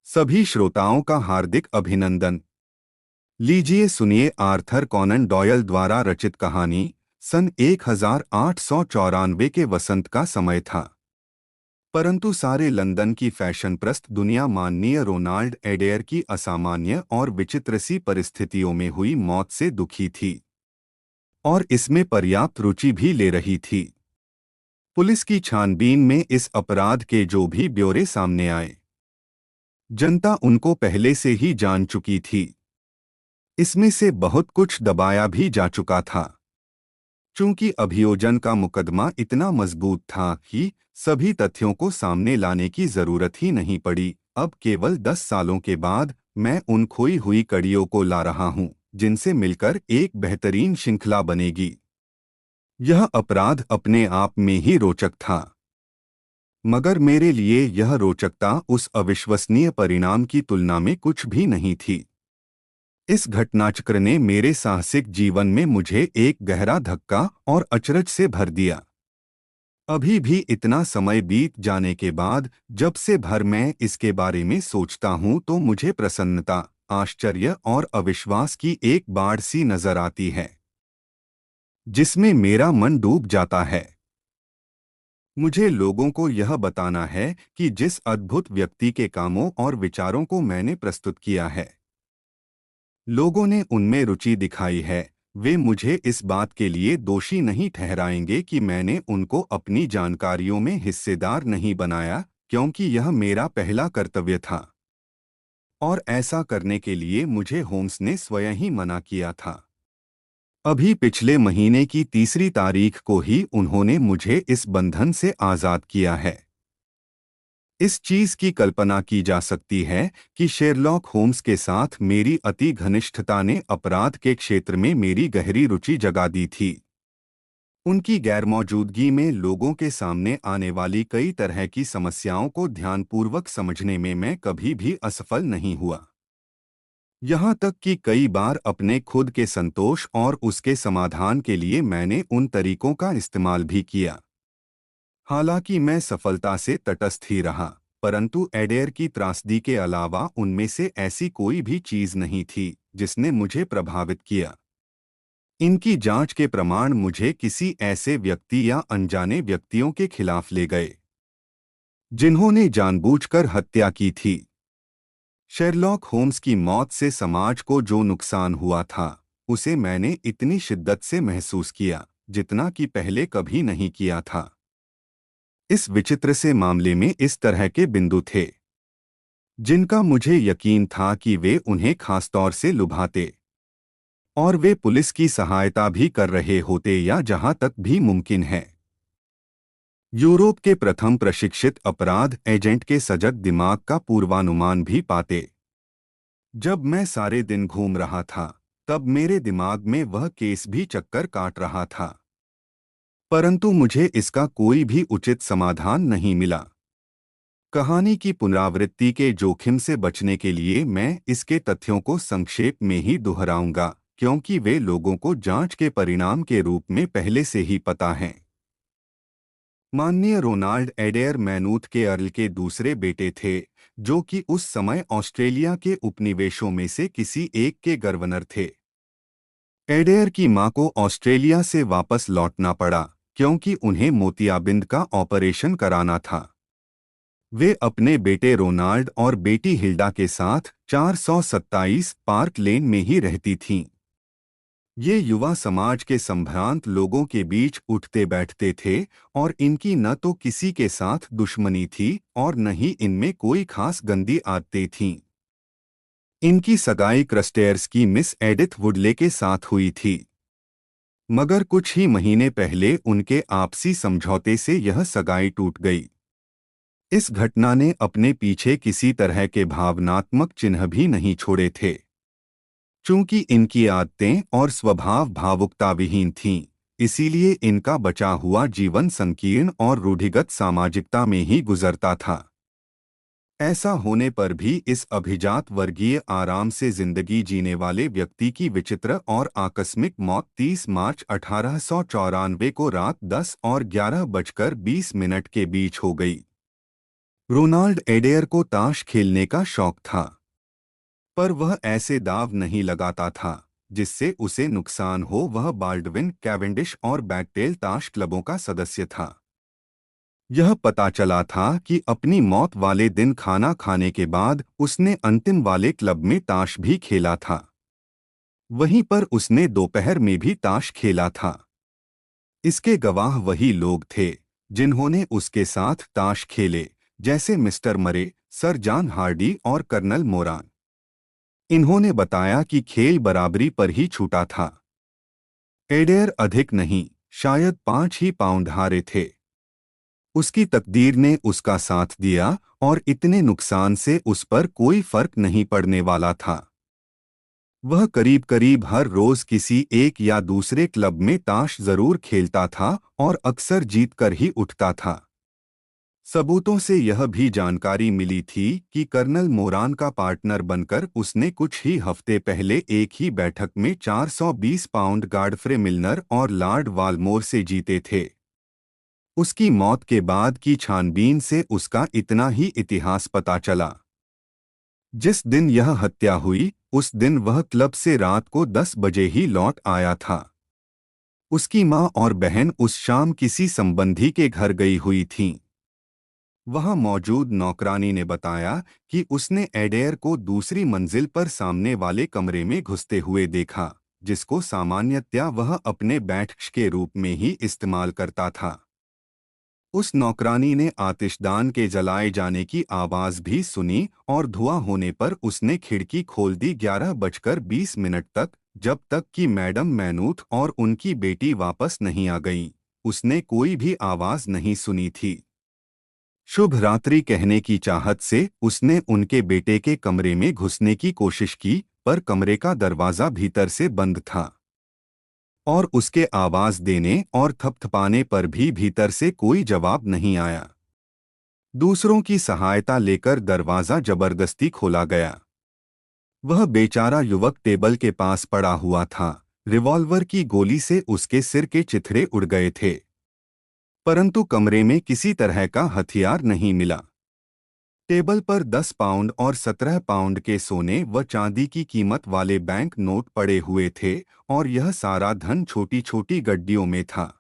सभी श्रोताओं का हार्दिक अभिनंदन। लीजिए सुनिए आर्थर कॉनन डॉयल द्वारा रचित कहानी। सन 1894 के वसंत का समय था, परंतु सारे लंदन की फैशन प्रस्त दुनिया माननीय रोनाल्ड एडेयर की असामान्य और विचित्र सी परिस्थितियों में हुई मौत से दुखी थी और इसमें पर्याप्त रुचि भी ले रही थी। पुलिस की छानबीन में इस अपराध के जो भी ब्यौरे सामने आए, जनता उनको पहले से ही जान चुकी थी। इसमें से बहुत कुछ दबाया भी जा चुका था। चूंकि अभियोजन का मुकदमा इतना मजबूत था कि सभी तथ्यों को सामने लाने की जरूरत ही नहीं पड़ी। अब केवल 10 सालों के बाद मैं उन खोई हुई कड़ियों को ला रहा हूं, जिनसे मिलकर एक बेहतरीन श्रृंखला बनेगी। यह अपराध अपने आप में ही रोचक था, मगर मेरे लिए यह रोचकता उस अविश्वसनीय परिणाम की तुलना में कुछ भी नहीं थी। इस घटनाचक्र ने मेरे साहसिक जीवन में मुझे एक गहरा धक्का और अचरज से भर दिया। अभी भी इतना समय बीत जाने के बाद जब से भर मैं इसके बारे में सोचता हूँ तो मुझे प्रसन्नता, आश्चर्य और अविश्वास की एक बाढ़ सी नजर आती है, जिसमें मेरा मन डूब जाता है। मुझे लोगों को यह बताना है कि जिस अद्भुत व्यक्ति के कामों और विचारों को मैंने प्रस्तुत किया है, लोगों ने उनमें रुचि दिखाई है। वे मुझे इस बात के लिए दोषी नहीं ठहराएंगे कि मैंने उनको अपनी जानकारियों में हिस्सेदार नहीं बनाया, क्योंकि यह मेरा पहला कर्तव्य था और ऐसा करने के लिए मुझे होम्स ने स्वयं ही मना किया था। अभी पिछले महीने की 3 तारीख को ही उन्होंने मुझे इस बंधन से आज़ाद किया है। इस चीज की कल्पना की जा सकती है कि शेरलॉक होम्स के साथ मेरी अति घनिष्ठता ने अपराध के क्षेत्र में मेरी गहरी रुचि जगा दी थी। उनकी गैरमौजूदगी में लोगों के सामने आने वाली कई तरह की समस्याओं को ध्यानपूर्वक समझने में मैं कभी भी असफल नहीं हुआ। यहाँ तक कि कई बार अपने खुद के संतोष और उसके समाधान के लिए मैंने उन तरीकों का इस्तेमाल भी किया। हालांकि मैं सफलता से तटस्थ ही रहा, परंतु एडेयर की त्रासदी के अलावा उनमें से ऐसी कोई भी चीज नहीं थी जिसने मुझे प्रभावित किया। इनकी जांच के प्रमाण मुझे किसी ऐसे व्यक्ति या अनजाने व्यक्तियों के खिलाफ ले गए जिन्होंने जानबूझकर हत्या की थी। शेरलॉक होम्स की मौत से समाज को जो नुकसान हुआ था, उसे मैंने इतनी शिद्दत से महसूस किया जितना कि पहले कभी नहीं किया था। इस विचित्र से मामले में इस तरह के बिंदु थे जिनका मुझे यकीन था कि वे उन्हें खासतौर से लुभाते, और वे पुलिस की सहायता भी कर रहे होते या जहां तक भी मुमकिन है, यूरोप के प्रथम प्रशिक्षित अपराध एजेंट के सजग दिमाग का पूर्वानुमान भी पाते। जब मैं सारे दिन घूम रहा था, तब मेरे दिमाग में वह केस भी चक्कर काट रहा था, परंतु मुझे इसका कोई भी उचित समाधान नहीं मिला। कहानी की पुनरावृत्ति के जोखिम से बचने के लिए मैं इसके तथ्यों को संक्षेप में ही दोहराऊंगा, क्योंकि वे लोगों को जांच के परिणाम के रूप में पहले से ही पता हैं। माननीय रोनाल्ड एडेयर मैनूथ के अर्ल के दूसरे बेटे थे, जो कि उस समय ऑस्ट्रेलिया के उपनिवेशों में से किसी एक के गवर्नर थे। एडेयर की मां को ऑस्ट्रेलिया से वापस लौटना पड़ा क्योंकि उन्हें मोतियाबिंद का ऑपरेशन कराना था। वे अपने बेटे रोनाल्ड और बेटी हिल्डा के साथ 427 पार्क लेन में ही रहती थीं। ये युवा समाज के संभ्रांत लोगों के बीच उठते बैठते थे और इनकी न तो किसी के साथ दुश्मनी थी और न ही इनमें कोई खास गंदी आदतें थीं। इनकी सगाई क्रस्टेयर्स की मिस एडिथ वुडले के साथ हुई थी, मगर कुछ ही महीने पहले उनके आपसी समझौते से यह सगाई टूट गई। इस घटना ने अपने पीछे किसी तरह के भावनात्मक चिन्ह भी नहीं छोड़े थे। चूंकि इनकी आदतें और स्वभाव भावुकता विहीन थीं, इसीलिए इनका बचा हुआ जीवन संकीर्ण और रूढ़िगत सामाजिकता में ही गुजरता था। ऐसा होने पर भी इस अभिजात वर्गीय आराम से जिंदगी जीने वाले व्यक्ति की विचित्र और आकस्मिक मौत 30 मार्च 1894 को रात 10 और 11 बजकर 20 मिनट के बीच हो गई। रोनाल्ड एडेयर को ताश खेलने का शौक था, पर वह ऐसे दाव नहीं लगाता था जिससे उसे नुकसान हो। वह बाल्डविन, कैवेंडिश और बैकटेल ताश क्लबों का सदस्य था। यह पता चला था कि अपनी मौत वाले दिन खाना खाने के बाद उसने अंतिम वाले क्लब में ताश भी खेला था। वहीं पर उसने दोपहर में भी ताश खेला था। इसके गवाह वही लोग थे जिन्होंने उसके साथ ताश खेले, जैसे मिस्टर मरे, सर जॉन हार्डी और कर्नल मोरान। इन्होंने बताया कि खेल बराबरी पर ही छूटा था। एडेयर अधिक नहीं, शायद 5 ही पाउंड हारे थे। उसकी तकदीर ने उसका साथ दिया और इतने नुकसान से उस पर कोई फर्क नहीं पड़ने वाला था। वह करीब करीब हर रोज किसी एक या दूसरे क्लब में ताश जरूर खेलता था और अक्सर जीत कर ही उठता था। सबूतों से यह भी जानकारी मिली थी कि कर्नल मोरान का पार्टनर बनकर उसने कुछ ही हफ्ते पहले एक ही बैठक में 420 पाउंड गॉडफ्रे मिल्नर और लॉर्ड वालमोर से जीते थे। उसकी मौत के बाद की छानबीन से उसका इतना ही इतिहास पता चला। जिस दिन यह हत्या हुई उस दिन वह क्लब से रात को 10 बजे ही लौट आया था। उसकी मां और बहन उस शाम किसी संबंधी के घर गई हुई थीं। वहां मौजूद नौकरानी ने बताया कि उसने एडेयर को दूसरी मंजिल पर सामने वाले कमरे में घुसते हुए देखा, जिसको सामान्यतया वह अपने बैठक के रूप में ही इस्तेमाल करता था। उस नौकरानी ने आतिशदान के जलाए जाने की आवाज भी सुनी और धुआं होने पर उसने खिड़की खोल दी 11:20 तक, जब तक कि मैडम मैनूथ और उनकी बेटी वापस नहीं आ गईं। उसने कोई भी आवाज नहीं सुनी थी। शुभ रात्रि कहने की चाहत से उसने उनके बेटे के कमरे में घुसने की कोशिश की, पर कमरे का दरवाजा भीतर से बंद था और उसके आवाज देने और थपथपाने पर भी भीतर से कोई जवाब नहीं आया। दूसरों की सहायता लेकर दरवाजा जबरदस्ती खोला गया। वह बेचारा युवक टेबल के पास पड़ा हुआ था। रिवॉल्वर की गोली से उसके सिर के चिथड़े उड़ गए थे, परंतु कमरे में किसी तरह का हथियार नहीं मिला। टेबल पर 10 पाउंड और 17 पाउंड के सोने व चांदी की कीमत वाले बैंक नोट पड़े हुए थे और यह सारा धन छोटी छोटी गड्डियों में था।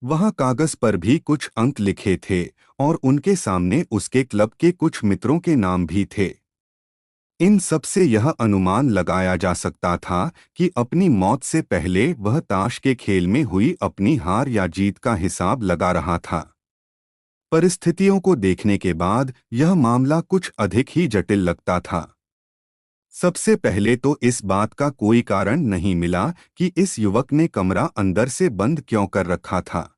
वहां कागज पर भी कुछ अंक लिखे थे और उनके सामने उसके क्लब के कुछ मित्रों के नाम भी थे। इन सब से यह अनुमान लगाया जा सकता था कि अपनी मौत से पहले वह ताश के खेल में हुई अपनी हार या जीत का हिसाब लगा रहा था। परिस्थितियों को देखने के बाद यह मामला कुछ अधिक ही जटिल लगता था। सबसे पहले तो इस बात का कोई कारण नहीं मिला कि इस युवक ने कमरा अंदर से बंद क्यों कर रखा था।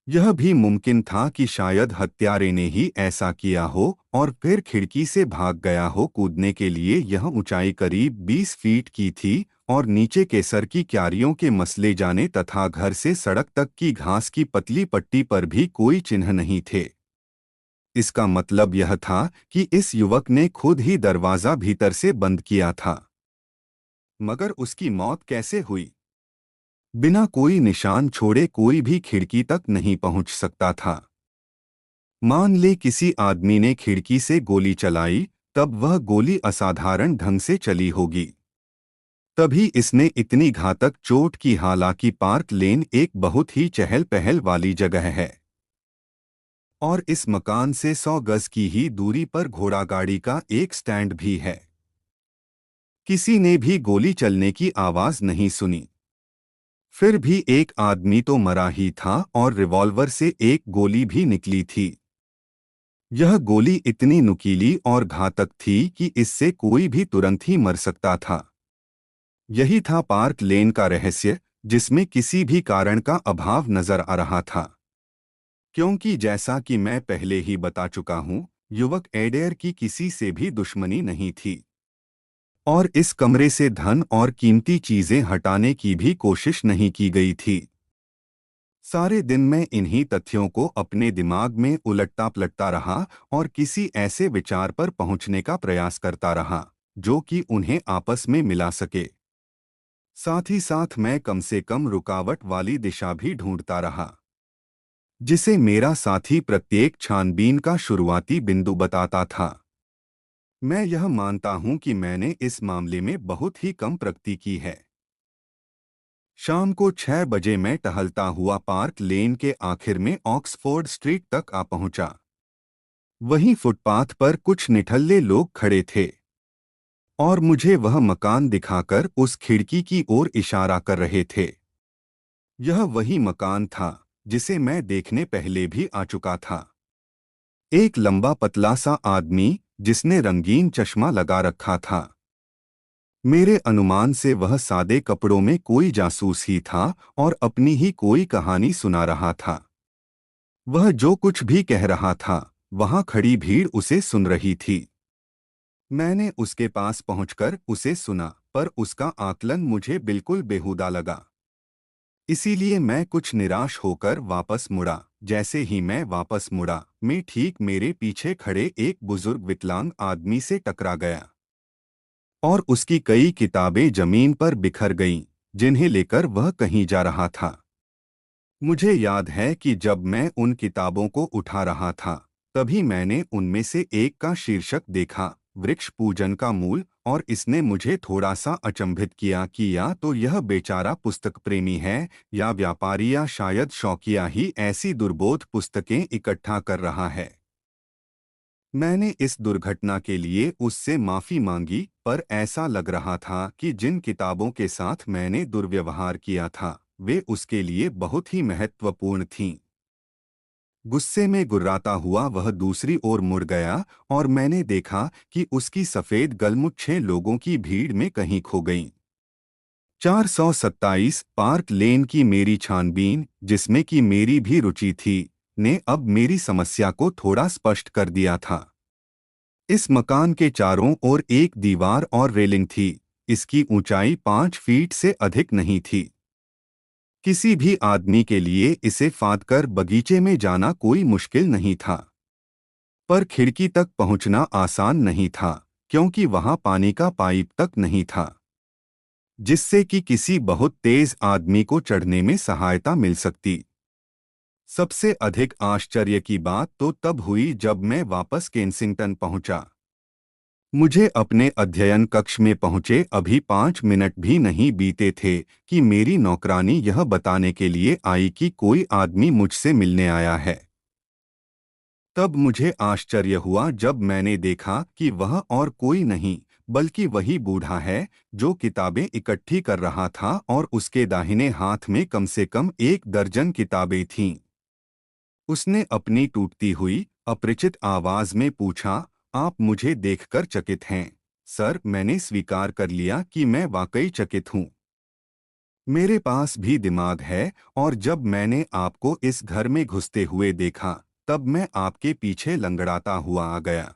यह भी मुमकिन था कि शायद हत्यारे ने ही ऐसा किया हो और फिर खिड़की से भाग गया हो। कूदने के लिए यह ऊंचाई करीब 20 फीट की थी और नीचे के सर की क्यारियों के मसले जाने तथा घर से सड़क तक की घास की पतली पट्टी पर भी कोई चिन्ह नहीं थे। इसका मतलब यह था कि इस युवक ने खुद ही दरवाजा भीतर से बंद किया था। मगर उसकी मौत कैसे हुई? बिना कोई निशान छोड़े कोई भी खिड़की तक नहीं पहुंच सकता था। मान ले किसी आदमी ने खिड़की से गोली चलाई, तब वह गोली असाधारण ढंग से चली होगी। तभी इसने इतनी घातक चोट की। हालांकि पार्क लेन एक बहुत ही चहल पहल वाली जगह है और इस मकान से 100 गज की ही दूरी पर घोड़ागाड़ी का एक स्टैंड भी है। किसी ने भी गोली चलने की आवाज नहीं सुनी। फिर भी एक आदमी तो मरा ही था और रिवॉल्वर से एक गोली भी निकली थी। यह गोली इतनी नुकीली और घातक थी कि इससे कोई भी तुरंत ही मर सकता था। यही था पार्क लेन का रहस्य, जिसमें किसी भी कारण का अभाव नजर आ रहा था। क्योंकि जैसा कि मैं पहले ही बता चुका हूं, युवक एडेयर की किसी से भी दुश्मनी नहीं थी और इस कमरे से धन और कीमती चीजें हटाने की भी कोशिश नहीं की गई थी। सारे दिन मैं इन्हीं तथ्यों को अपने दिमाग में उलटता पलटता रहा और किसी ऐसे विचार पर पहुंचने का प्रयास करता रहा जो कि उन्हें आपस में मिला सके। साथ ही साथ मैं कम से कम रुकावट वाली दिशा भी ढूंढता रहा। जिसे मेरा साथी प्रत्येक छानबीन का शुरुआती बिंदु बताता था। मैं यह मानता हूं कि मैंने इस मामले में बहुत ही कम प्रगति की है। शाम को 6 बजे मैं टहलता हुआ पार्क लेन के आखिर में ऑक्सफोर्ड स्ट्रीट तक आ पहुंचा। वहीं फुटपाथ पर कुछ निठल्ले लोग खड़े थे और मुझे वह मकान दिखाकर उस खिड़की की ओर इशारा कर रहे थे। यह वही मकान था जिसे मैं देखने पहले भी आ चुका था। एक लंबा पतला सा आदमी जिसने रंगीन चश्मा लगा रखा था। मेरे अनुमान से वह सादे कपड़ों में कोई जासूस ही था और अपनी ही कोई कहानी सुना रहा था। वह जो कुछ भी कह रहा था, वहां खड़ी भीड़ उसे सुन रही थी। मैंने उसके पास पहुंचकर उसे सुना, पर उसका आकलन मुझे बिल्कुल बेहुदा लगा। इसीलिए मैं कुछ निराश होकर वापस मुड़ा। जैसे ही मैं वापस मुड़ा, मैं ठीक मेरे पीछे खड़े एक बुजुर्ग विकलांग आदमी से टकरा गया और उसकी कई किताबें जमीन पर बिखर गईं, जिन्हें लेकर वह कहीं जा रहा था। मुझे याद है कि जब मैं उन किताबों को उठा रहा था, तभी मैंने उनमें से एक का शीर्षक देखा, वृक्ष पूजन का मूल, और इसने मुझे थोड़ा सा अचंभित किया कि या तो यह बेचारा पुस्तक प्रेमी है या व्यापारी या शायद शौकिया ही ऐसी दुर्बोध पुस्तकें इकट्ठा कर रहा है। मैंने इस दुर्घटना के लिए उससे माफ़ी मांगी, पर ऐसा लग रहा था कि जिन किताबों के साथ मैंने दुर्व्यवहार किया था, वे उसके लिए बहुत ही महत्वपूर्ण थीं। गुस्से में गुर्राता हुआ वह दूसरी ओर मुड़ गया और मैंने देखा कि उसकी सफ़ेद गलमुच्छें लोगों की भीड़ में कहीं खो गईं। 427 पार्क लेन की मेरी छानबीन, जिसमें कि मेरी भी रुचि थी, ने अब मेरी समस्या को थोड़ा स्पष्ट कर दिया था। इस मकान के चारों ओर एक दीवार और रेलिंग थी। इसकी ऊंचाई 5 फीट से अधिक नहीं थी। किसी भी आदमी के लिए इसे फांदकर बगीचे में जाना कोई मुश्किल नहीं था। पर खिड़की तक पहुंचना आसान नहीं था, क्योंकि वहां पानी का पाइप तक नहीं था, जिससे कि किसी बहुत तेज आदमी को चढ़ने में सहायता मिल सकती। सबसे अधिक आश्चर्य की बात तो तब हुई जब मैं वापस केंसिंगटन पहुंचा। मुझे अपने अध्ययन कक्ष में पहुंचे अभी 5 मिनट भी नहीं बीते थे कि मेरी नौकरानी यह बताने के लिए आई कि कोई आदमी मुझसे मिलने आया है। तब मुझे आश्चर्य हुआ जब मैंने देखा कि वह और कोई नहीं, बल्कि वही बूढ़ा है जो किताबें इकट्ठी कर रहा था और उसके दाहिने हाथ में कम से कम 1 दर्जन किताबें थीं। उसने अपनी टूटती हुई, अपरिचित आवाज में पूछा, आप मुझे देखकर चकित हैं? सर, मैंने स्वीकार कर लिया कि मैं वाकई चकित हूँ। मेरे पास भी दिमाग है, और जब मैंने आपको इस घर में घुसते हुए देखा, तब मैं आपके पीछे लंगड़ाता हुआ आ गया।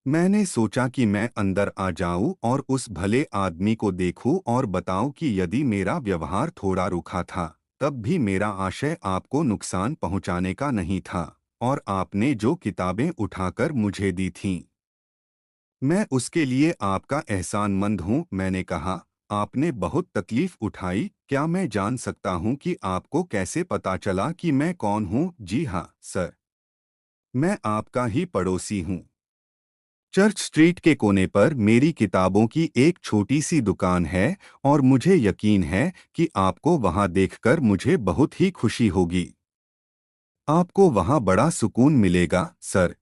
मैंने सोचा कि मैं अंदर आ जाऊं और उस भले आदमी को देखूं और बताऊं कि यदि मेरा व्यवहार थोड़ा रूखा था, तब भी मेरा आशय आपको नुकसान पहुंचाने का नहीं था, और आपने जो किताबें उठाकर मुझे दी थीं, मैं उसके लिए आपका एहसानमंद हूं। मैंने कहा, आपने बहुत तकलीफ उठाई। क्या मैं जान सकता हूं कि आपको कैसे पता चला कि मैं कौन हूं? जी हाँ, सर। मैं आपका ही पड़ोसी हूं। चर्च स्ट्रीट के कोने पर मेरी किताबों की एक छोटी सी दुकान है और मुझे यकीन है कि आपको वहां देखकर मुझे बहुत ही खुशी होगी। आपको वहां बड़ा सुकून मिलेगा, सर।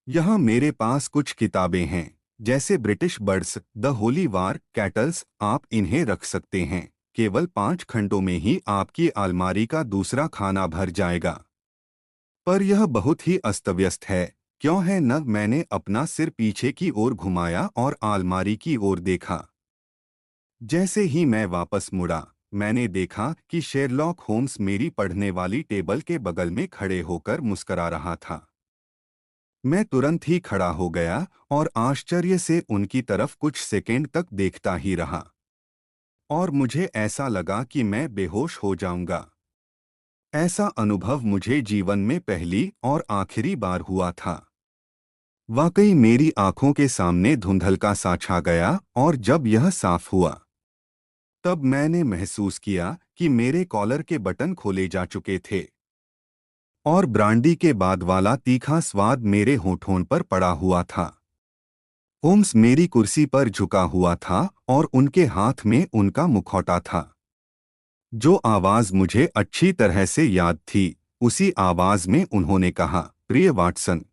यहाँ मेरे पास कुछ किताबें हैं, जैसे British birds, the Holi war, kettles. आप इन्हें रख सकते हैं। केवल 5 खंडों में ही आपकी अलमारी का दूसरा खाना भर जाएगा। पर यह बहुत ही अस्तव्यस्त है, क्यों है न? मैंने अपना सिर पीछे की ओर घुमाया और अलमारी की ओर देखा। जैसे ही मैं वापस मुड़ा, मैंने देखा कि शेरलॉक होम्स मेरी पढ़ने वाली टेबल के बगल में खड़े होकर मुस्करा रहा था। मैं तुरंत ही खड़ा हो गया और आश्चर्य से उनकी तरफ कुछ सेकंड तक देखता ही रहा, और मुझे ऐसा लगा कि मैं बेहोश हो जाऊंगा। ऐसा अनुभव मुझे जीवन में पहली और आखिरी बार हुआ था। वाकई मेरी आंखों के सामने धुंधलका सा छा गया, और जब यह साफ हुआ, तब मैंने महसूस किया कि मेरे कॉलर के बटन खोले जा चुके थे। और ब्रांडी के बाद वाला तीखा स्वाद मेरे होठों पर पड़ा हुआ था। होम्स मेरी कुर्सी पर झुका हुआ था और उनके हाथ में उनका मुखौटा था। जो आवाज मुझे अच्छी तरह से याद थी, उसी आवाज में उन्होंने कहा, प्रिय वाटसन,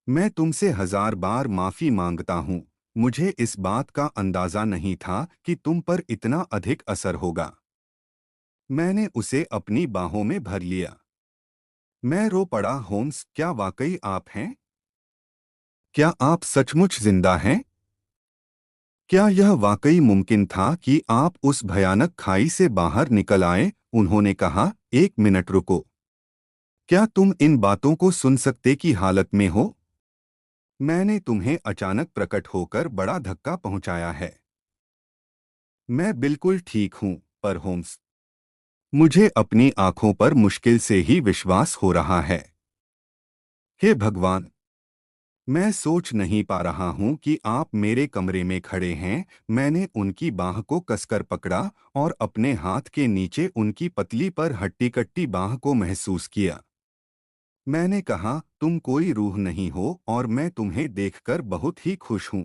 मैं तुमसे 1000 बार माफी मांगता हूँ। मुझे इस बात का अंदाजा नहीं था कि तुम पर इतना अधिक असर होगा। मैंने उसे अपनी बाहों में भर लिया। मैं रो पड़ा। होम्स, क्या वाकई आप हैं? क्या आप सचमुच जिंदा हैं? क्या यह वाकई मुमकिन था कि आप उस भयानक खाई से बाहर निकल आए? उन्होंने कहा, 1 मिनट रुको। क्या तुम इन बातों को सुन सकते की हालत में हो? मैंने तुम्हें अचानक प्रकट होकर बड़ा धक्का पहुंचाया है। मैं बिल्कुल ठीक हूं, पर होम्स, मुझे अपनी आंखों पर मुश्किल से ही विश्वास हो रहा है। हे भगवान! मैं सोच नहीं पा रहा हूं कि आप मेरे कमरे में खड़े हैं। मैंने उनकी बाह को कसकर पकड़ा और अपने हाथ के नीचे उनकी पतली पर हट्टी-कट्टी बाह को महसूस किया। मैंने कहा, तुम कोई रूह नहीं हो और मैं तुम्हें देखकर बहुत ही खुश हूं।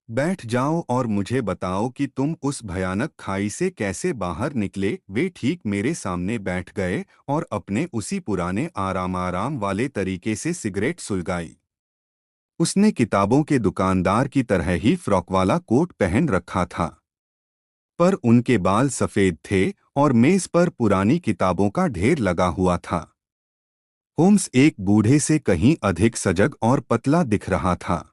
बैठ जाओ और मुझे बताओ कि तुम उस भयानक खाई से कैसे बाहर निकले। वे ठीक मेरे सामने बैठ गए और अपने उसी पुराने आराम वाले तरीके से सिगरेट सुलगाई। उसने किताबों के दुकानदार की तरह ही फ्रॉक वाला कोट पहन रखा था, पर उनके बाल सफेद थे और मेज पर पुरानी किताबों का ढेर लगा हुआ था। होम्स एक बूढ़े से कहीं अधिक सजग और पतला दिख रहा था,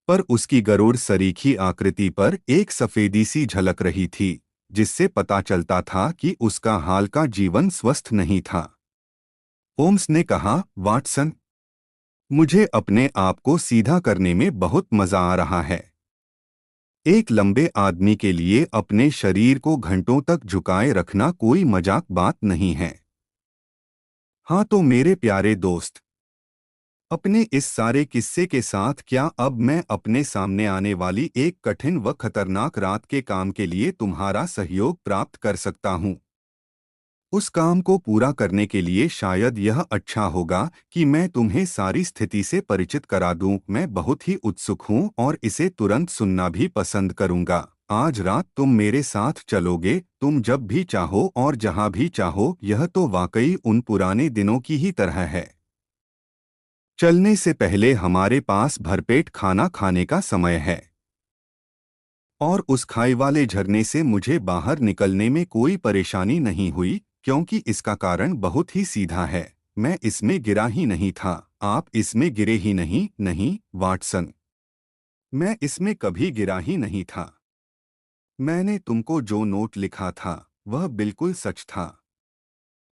पर उसकी गरुड़ सरीखी आकृति पर एक सफेदी सी झलक रही थी, जिससे पता चलता था कि उसका हाल का जीवन स्वस्थ नहीं था। होम्स ने कहा, वाटसन, मुझे अपने आप को सीधा करने में बहुत मजा आ रहा है। एक लंबे आदमी के लिए अपने शरीर को घंटों तक झुकाए रखना कोई मजाक बात नहीं है। हाँ तो मेरे प्यारे दोस्त, अपने इस सारे किस्से के साथ क्या अब मैं अपने सामने आने वाली एक कठिन व खतरनाक रात के काम के लिए तुम्हारा सहयोग प्राप्त कर सकता हूँ? उस काम को पूरा करने के लिए शायद यह अच्छा होगा कि मैं तुम्हें सारी स्थिति से परिचित करा दूं। मैं बहुत ही उत्सुक हूं और इसे तुरंत सुनना भी पसंद करूंगा। आज रात तुम मेरे साथ चलोगे, तुम जब भी चाहो और जहां भी चाहो। यह तो वाकई उन पुराने दिनों की ही तरह है। चलने से पहले हमारे पास भरपेट खाना खाने का समय है। और उस खाई वाले झरने से मुझे बाहर निकलने में कोई परेशानी नहीं हुई, क्योंकि इसका कारण बहुत ही सीधा है। मैं इसमें गिरा ही नहीं था। आप इसमें गिरे ही नहीं। नहीं, वाटसन, मैं इसमें कभी गिरा ही नहीं था। मैंने तुमको जो नोट लिखा था, वह बिल्कुल सच था।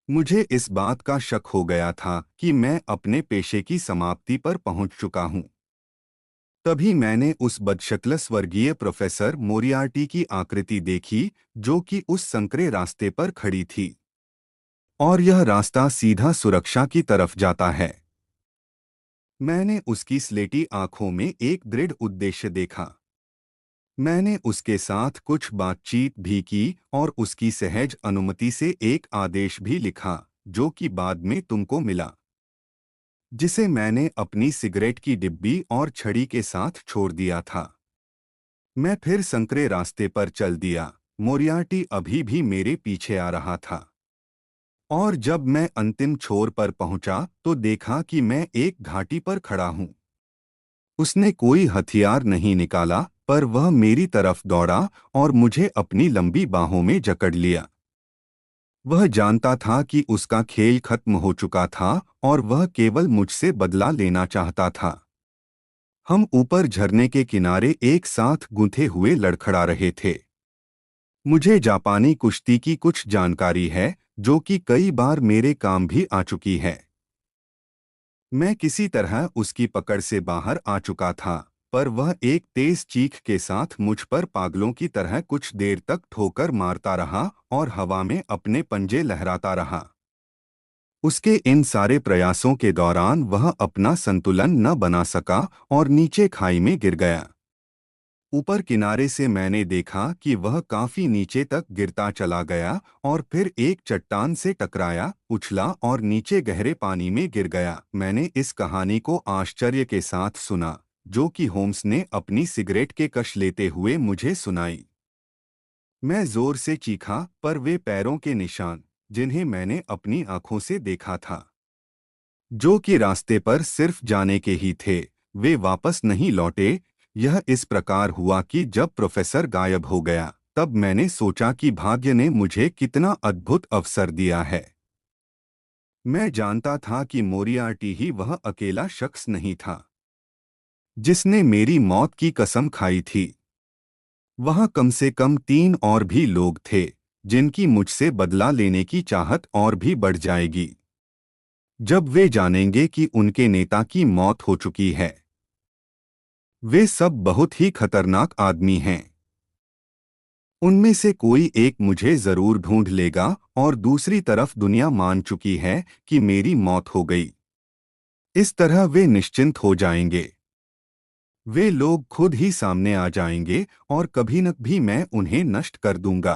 मुझे इस बात का शक हो गया था कि मैं अपने पेशे की समाप्ति पर पहुंच चुका हूं। तभी मैंने उस बदशक्ल स्वर्गीय प्रोफेसर मोरियार्टी की आकृति देखी, जो कि उस संकरे रास्ते पर खड़ी थी। और यह रास्ता सीधा सुरक्षा की तरफ जाता है। मैंने उसकी स्लेटी आंखों में एक दृढ़ उद्देश्य देखा। मैंने उसके साथ कुछ बातचीत भी की और उसकी सहज अनुमति से एक आदेश भी लिखा, जो कि बाद में तुमको मिला, जिसे मैंने अपनी सिगरेट की डिब्बी और छड़ी के साथ छोड़ दिया था। मैं फिर संकरे रास्ते पर चल दिया। मोरियार्टी अभी भी मेरे पीछे आ रहा था। और जब मैं अंतिम छोर पर पहुंचा तो देखा कि मैं एक घाटी पर खड़ा हूं। उसने कोई हथियार नहीं निकाला, पर वह मेरी तरफ दौड़ा और मुझे अपनी लंबी बाहों में जकड़ लिया। वह जानता था कि उसका खेल खत्म हो चुका था और वह केवल मुझसे बदला लेना चाहता था। हम ऊपर झरने के किनारे एक साथ गूंथे हुए लड़खड़ा रहे थे। मुझे जापानी कुश्ती की कुछ जानकारी है, जो कि कई बार मेरे काम भी आ चुकी है। मैं किसी तरह उसकी पकड़ से बाहर आ चुका था, पर वह एक तेज चीख के साथ मुझ पर पागलों की तरह कुछ देर तक ठोकर मारता रहा और हवा में अपने पंजे लहराता रहा। उसके इन सारे प्रयासों के दौरान वह अपना संतुलन न बना सका और नीचे खाई में गिर गया। ऊपर किनारे से मैंने देखा कि वह काफी नीचे तक गिरता चला गया और फिर एक चट्टान से टकराया, उछला और नीचे गहरे पानी में गिर गया। मैंने इस कहानी को आश्चर्य के साथ सुना, जो कि होम्स ने अपनी सिगरेट के कश लेते हुए मुझे सुनाई। मैं जोर से चीखा, पर वे पैरों के निशान, जिन्हें मैंने अपनी आंखों से देखा था, जो कि रास्ते पर सिर्फ जाने के ही थे, वे वापस नहीं लौटे। यह इस प्रकार हुआ कि जब प्रोफेसर गायब हो गया, तब मैंने सोचा कि भाग्य ने मुझे कितना अद्भुत अवसर दिया है। मैं जानता था कि मोरियार्टी ही वह अकेला शख्स नहीं था जिसने मेरी मौत की कसम खाई थी। वहाँ कम से कम 3 और भी लोग थे जिनकी मुझसे बदला लेने की चाहत और भी बढ़ जाएगी जब वे जानेंगे कि उनके नेता की मौत हो चुकी है। वे सब बहुत ही खतरनाक आदमी हैं। उनमें से कोई एक मुझे जरूर ढूंढ लेगा और दूसरी तरफ दुनिया मान चुकी है कि मेरी मौत हो गई। इस तरह वे निश्चिंत हो जाएंगे। वे लोग खुद ही सामने आ जाएंगे और कभी न कभी मैं उन्हें नष्ट कर दूंगा।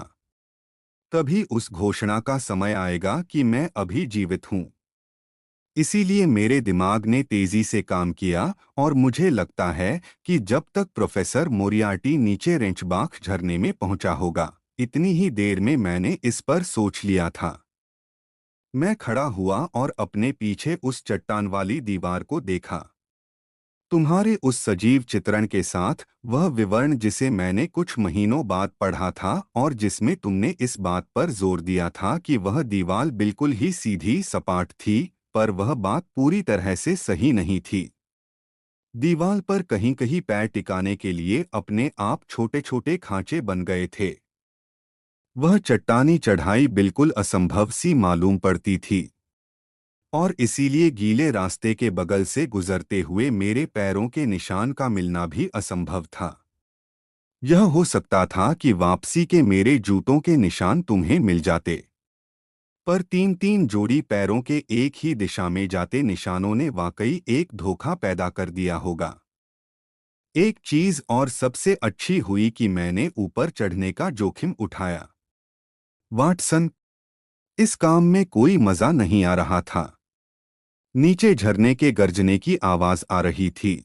तभी उस घोषणा का समय आएगा कि मैं अभी जीवित हूं। इसीलिए मेरे दिमाग ने तेजी से काम किया और मुझे लगता है कि जब तक प्रोफेसर मोरियार्टी नीचे रेंचबाख झरने में पहुंचा होगा, इतनी ही देर में मैंने इस पर सोच लिया था। मैं खड़ा हुआ और अपने पीछे उस चट्टान वाली दीवार को देखा, तुम्हारे उस सजीव चित्रण के साथ, वह विवरण जिसे मैंने कुछ महीनों बाद पढ़ा था और जिसमें तुमने इस बात पर जोर दिया था कि वह दीवार बिल्कुल ही सीधी सपाट थी, पर वह बात पूरी तरह से सही नहीं थी। दीवार पर कहीं कहीं पैर टिकाने के लिए अपने आप छोटे छोटे खांचे बन गए थे। वह चट्टानी चढ़ाई बिल्कुल असंभव सी मालूम पड़ती थी और इसीलिए गीले रास्ते के बगल से गुजरते हुए मेरे पैरों के निशान का मिलना भी असंभव था। यह हो सकता था कि वापसी के मेरे जूतों के निशान तुम्हें मिल जाते, पर 3-3 जोड़ी पैरों के एक ही दिशा में जाते निशानों ने वाकई एक धोखा पैदा कर दिया होगा। एक चीज और सबसे अच्छी हुई कि मैंने ऊपर चढ़ने का जोखिम उठाया। वाटसन, इस काम में कोई मजा नहीं आ रहा था। नीचे झरने के गर्जने की आवाज आ रही थी।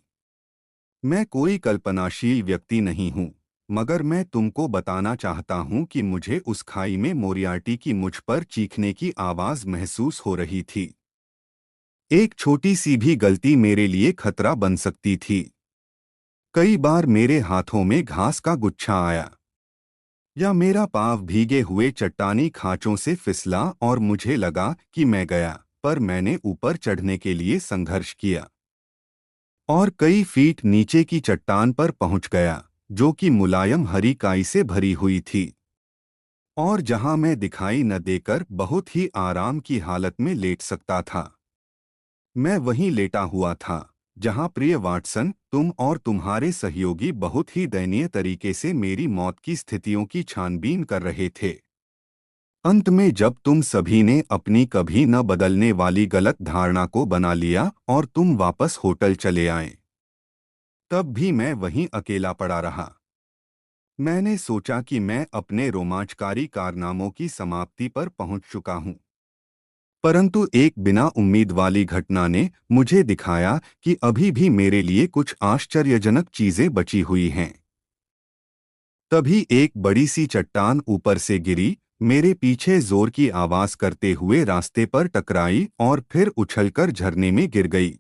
मैं कोई कल्पनाशील व्यक्ति नहीं हूं, मगर मैं तुमको बताना चाहता हूं कि मुझे उस खाई में मोरियार्टी की मुझ पर चीखने की आवाज महसूस हो रही थी। एक छोटी सी भी गलती मेरे लिए खतरा बन सकती थी। कई बार मेरे हाथों में घास का गुच्छा आया या मेरा पाँव भीगे हुए चट्टानी खांचों से फिसला और मुझे लगा कि मैं गया, पर मैंने ऊपर चढ़ने के लिए संघर्ष किया और कई फीट नीचे की चट्टान पर पहुंच गया, जो कि मुलायम हरी काई से भरी हुई थी और जहां मैं दिखाई न देकर बहुत ही आराम की हालत में लेट सकता था। मैं वहीं लेटा हुआ था जहां प्रिय वाटसन, तुम और तुम्हारे सहयोगी बहुत ही दयनीय तरीके से मेरी मौत की स्थितियों की छानबीन कर रहे थे। अंत में जब तुम सभी ने अपनी कभी न बदलने वाली गलत धारणा को बना लिया और तुम वापस होटल चले आए, तब भी मैं वहीं अकेला पड़ा रहा। मैंने सोचा कि मैं अपने रोमांचकारी कारनामों की समाप्ति पर पहुंच चुका हूं, परंतु एक बिना उम्मीद वाली घटना ने मुझे दिखाया कि अभी भी मेरे लिए कुछ आश्चर्यजनक चीजें बची हुई हैं। तभी एक बड़ी सी चट्टान ऊपर से गिरी, मेरे पीछे जोर की आवाज करते हुए रास्ते पर टकराई और फिर उछलकर झरने में गिर गई।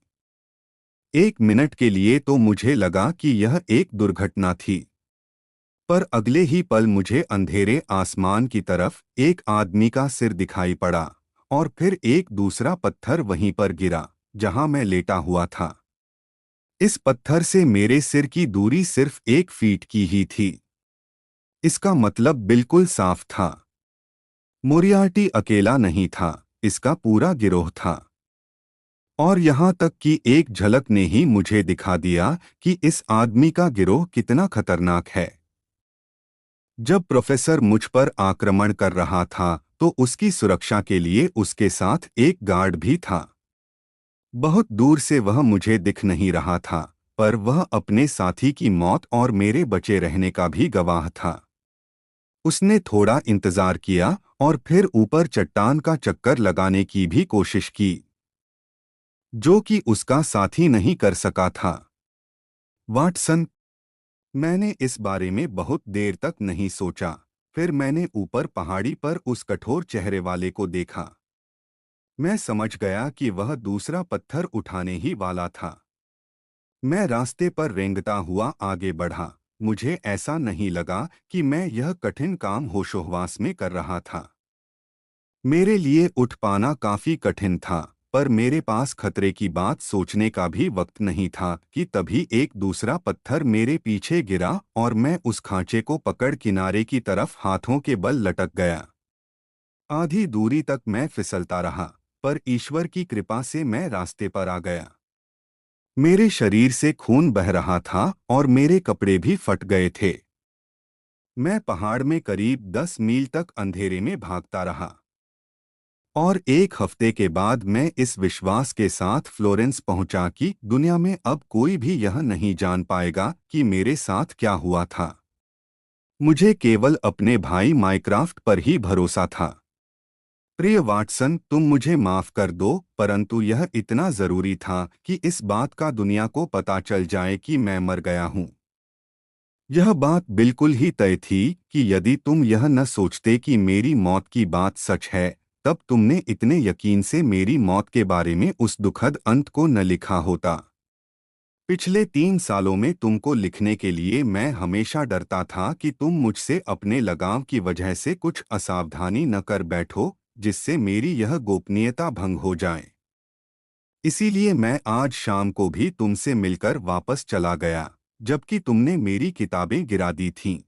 1 मिनट के लिए तो मुझे लगा कि यह एक दुर्घटना थी, पर अगले ही पल मुझे अंधेरे आसमान की तरफ एक आदमी का सिर दिखाई पड़ा और फिर एक दूसरा पत्थर वहीं पर गिरा जहां मैं लेटा हुआ था। इस पत्थर से मेरे सिर की दूरी सिर्फ 1 फीट की ही थी। इसका मतलब बिल्कुल साफ था, मोरियार्टी अकेला नहीं था, इसका पूरा गिरोह था। और यहाँ तक कि एक झलक ने ही मुझे दिखा दिया कि इस आदमी का गिरोह कितना खतरनाक है। जब प्रोफेसर मुझ पर आक्रमण कर रहा था तो उसकी सुरक्षा के लिए उसके साथ एक गार्ड भी था। बहुत दूर से वह मुझे दिख नहीं रहा था, पर वह अपने साथी की मौत और मेरे बचे रहने का भी गवाह था। उसने थोड़ा इंतजार किया और फिर ऊपर चट्टान का चक्कर लगाने की भी कोशिश की, जो कि उसका साथी नहीं कर सका था। वाटसन, मैंने इस बारे में बहुत देर तक नहीं सोचा। फिर मैंने ऊपर पहाड़ी पर उस कठोर चेहरे वाले को देखा। मैं समझ गया कि वह दूसरा पत्थर उठाने ही वाला था। मैं रास्ते पर रेंगता हुआ आगे बढ़ा। मुझे ऐसा नहीं लगा कि मैं यह कठिन काम होशोहवास में कर रहा था। मेरे लिए उठ पाना काफी कठिन था, पर मेरे पास खतरे की बात सोचने का भी वक्त नहीं था कि तभी एक दूसरा पत्थर मेरे पीछे गिरा और मैं उस खांचे को पकड़ किनारे की तरफ हाथों के बल लटक गया। आधी दूरी तक मैं फिसलता रहा, पर ईश्वर की कृपा से मैं रास्ते पर आ गया। मेरे शरीर से खून बह रहा था और मेरे कपड़े भी फट गए थे। मैं पहाड़ में करीब 10 मील तक अंधेरे में भागता रहा और एक हफ्ते के बाद मैं इस विश्वास के साथ फ्लोरेंस पहुंचा कि दुनिया में अब कोई भी यह नहीं जान पाएगा कि मेरे साथ क्या हुआ था। मुझे केवल अपने भाई माइक्राफ्ट पर ही भरोसा था। प्रिय वाटसन, तुम मुझे माफ कर दो, परंतु यह इतना जरूरी था कि इस बात का दुनिया को पता चल जाए कि मैं मर गया हूं। यह बात बिल्कुल ही तय थी कि यदि तुम यह न सोचते कि मेरी मौत की बात सच है, तब तुमने इतने यकीन से मेरी मौत के बारे में उस दुखद अंत को न लिखा होता। पिछले 3 सालों में तुमको लिखने के लिए मैं हमेशा डरता था कि तुम मुझसे अपने लगाव की वजह से कुछ असावधानी न कर बैठो, जिससे मेरी यह गोपनीयता भंग हो जाए। इसीलिए मैं आज शाम को भी तुमसे मिलकर वापस चला गया, जबकि तुमने मेरी किताबें गिरा दी थीं।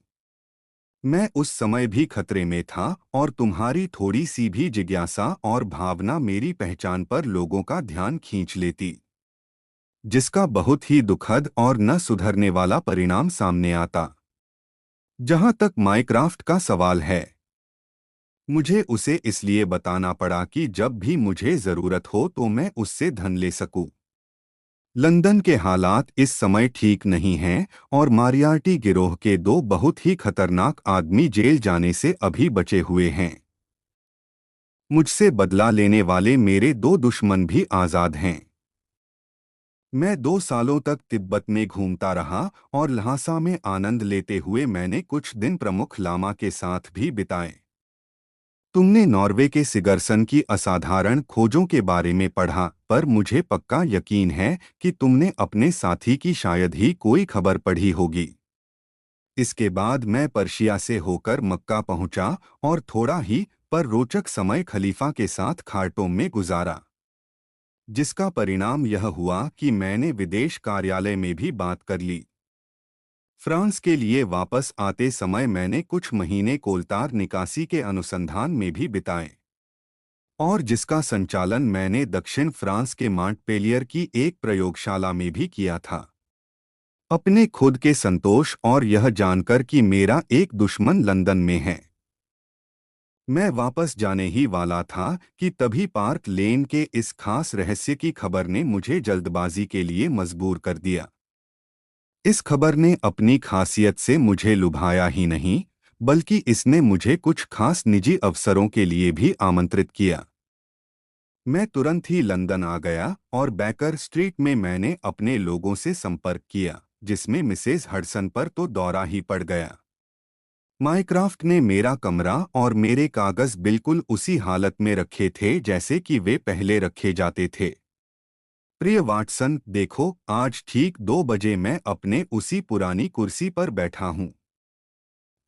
मैं उस समय भी खतरे में था और तुम्हारी थोड़ी सी भी जिज्ञासा और भावना मेरी पहचान पर लोगों का ध्यान खींच लेती, जिसका बहुत ही दुखद और न सुधरने वाला परिणाम सामने आता। जहां तक माइक्राफ्ट का सवाल है, मुझे उसे इसलिए बताना पड़ा कि जब भी मुझे जरूरत हो तो मैं उससे धन ले सकूं। लंदन के हालात इस समय ठीक नहीं हैं और मारियार्टी गिरोह के 2 बहुत ही खतरनाक आदमी जेल जाने से अभी बचे हुए हैं। मुझसे बदला लेने वाले मेरे 2 दुश्मन भी आज़ाद हैं। मैं 2 सालों तक तिब्बत में घूमता रहा और ल्हासा में आनंद लेते हुए मैंने कुछ दिन प्रमुख लामा के साथ भी बिताए। तुमने नॉर्वे के सिगरसन की असाधारण खोजों के बारे में पढ़ा, पर मुझे पक्का यकीन है कि तुमने अपने साथी की शायद ही कोई खबर पढ़ी होगी। इसके बाद मैं पर्शिया से होकर मक्का पहुंचा और थोड़ा ही पर रोचक समय खलीफा के साथ खार्टूम में गुजारा, जिसका परिणाम यह हुआ कि मैंने विदेश कार्यालय में भी बात कर ली। फ्रांस के लिए वापस आते समय मैंने कुछ महीने कोलतार निकासी के अनुसंधान में भी बिताए, और जिसका संचालन मैंने दक्षिण फ्रांस के मांटपेलियर की एक प्रयोगशाला में भी किया था। अपने खुद के संतोष और यह जानकर कि मेरा एक दुश्मन लंदन में है, मैं वापस जाने ही वाला था कि तभी पार्क लेन के इस खास रहस्य की खबर ने मुझे जल्दबाजी के लिए मजबूर कर दिया। इस खबर ने अपनी खासियत से मुझे लुभाया ही नहीं, बल्कि इसने मुझे कुछ खास निजी अवसरों के लिए भी आमंत्रित किया। मैं तुरंत ही लंदन आ गया और बैकर स्ट्रीट में मैंने अपने लोगों से संपर्क किया, जिसमें मिसेज हडसन पर तो दौरा ही पड़ गया। माइक्राफ्ट ने मेरा कमरा और मेरे कागज बिल्कुल उसी हालत में रखे थे जैसे कि वे पहले रखे जाते थे। प्रिय वाटसन, देखो, आज ठीक 2 बजे मैं अपने उसी पुरानी कुर्सी पर बैठा हूँ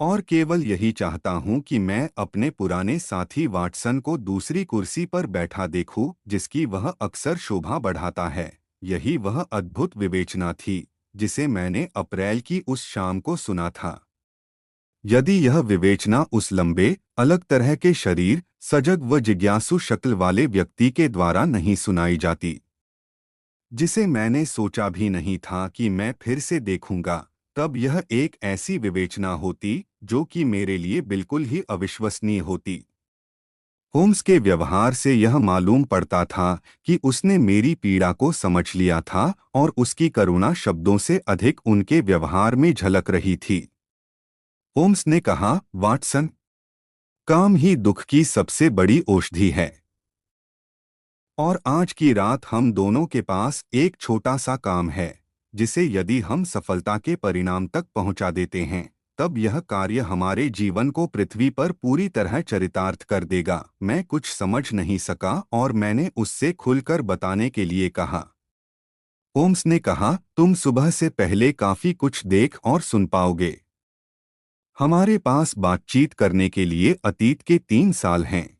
और केवल यही चाहता हूँ कि मैं अपने पुराने साथी वाटसन को दूसरी कुर्सी पर बैठा देखूं, जिसकी वह अक्सर शोभा बढ़ाता है। यही वह अद्भुत विवेचना थी जिसे मैंने अप्रैल की उस शाम को सुना था। यदि यह विवेचना उस लंबे, अलग तरह के शरीर, सजग व जिज्ञासु शक्ल वाले व्यक्ति के द्वारा नहीं सुनाई जाती, जिसे मैंने सोचा भी नहीं था कि मैं फिर से देखूंगा, तब यह एक ऐसी विवेचना होती जो कि मेरे लिए बिल्कुल ही अविश्वसनीय होती। होम्स के व्यवहार से यह मालूम पड़ता था कि उसने मेरी पीड़ा को समझ लिया था और उसकी करुणा शब्दों से अधिक उनके व्यवहार में झलक रही थी। होम्स ने कहा, वाटसन, काम ही दुख की सबसे बड़ी औषधि है। और आज की रात हम दोनों के पास एक छोटा सा काम है, जिसे यदि हम सफलता के परिणाम तक पहुंचा देते हैं, तब यह कार्य हमारे जीवन को पृथ्वी पर पूरी तरह चरितार्थ कर देगा। मैं कुछ समझ नहीं सका और मैंने उससे खुलकर बताने के लिए कहा। होम्स ने कहा, तुम सुबह से पहले काफी कुछ देख और सुन पाओगे। हमारे पास बातचीत करने के लिए अतीत के 3 साल हैं।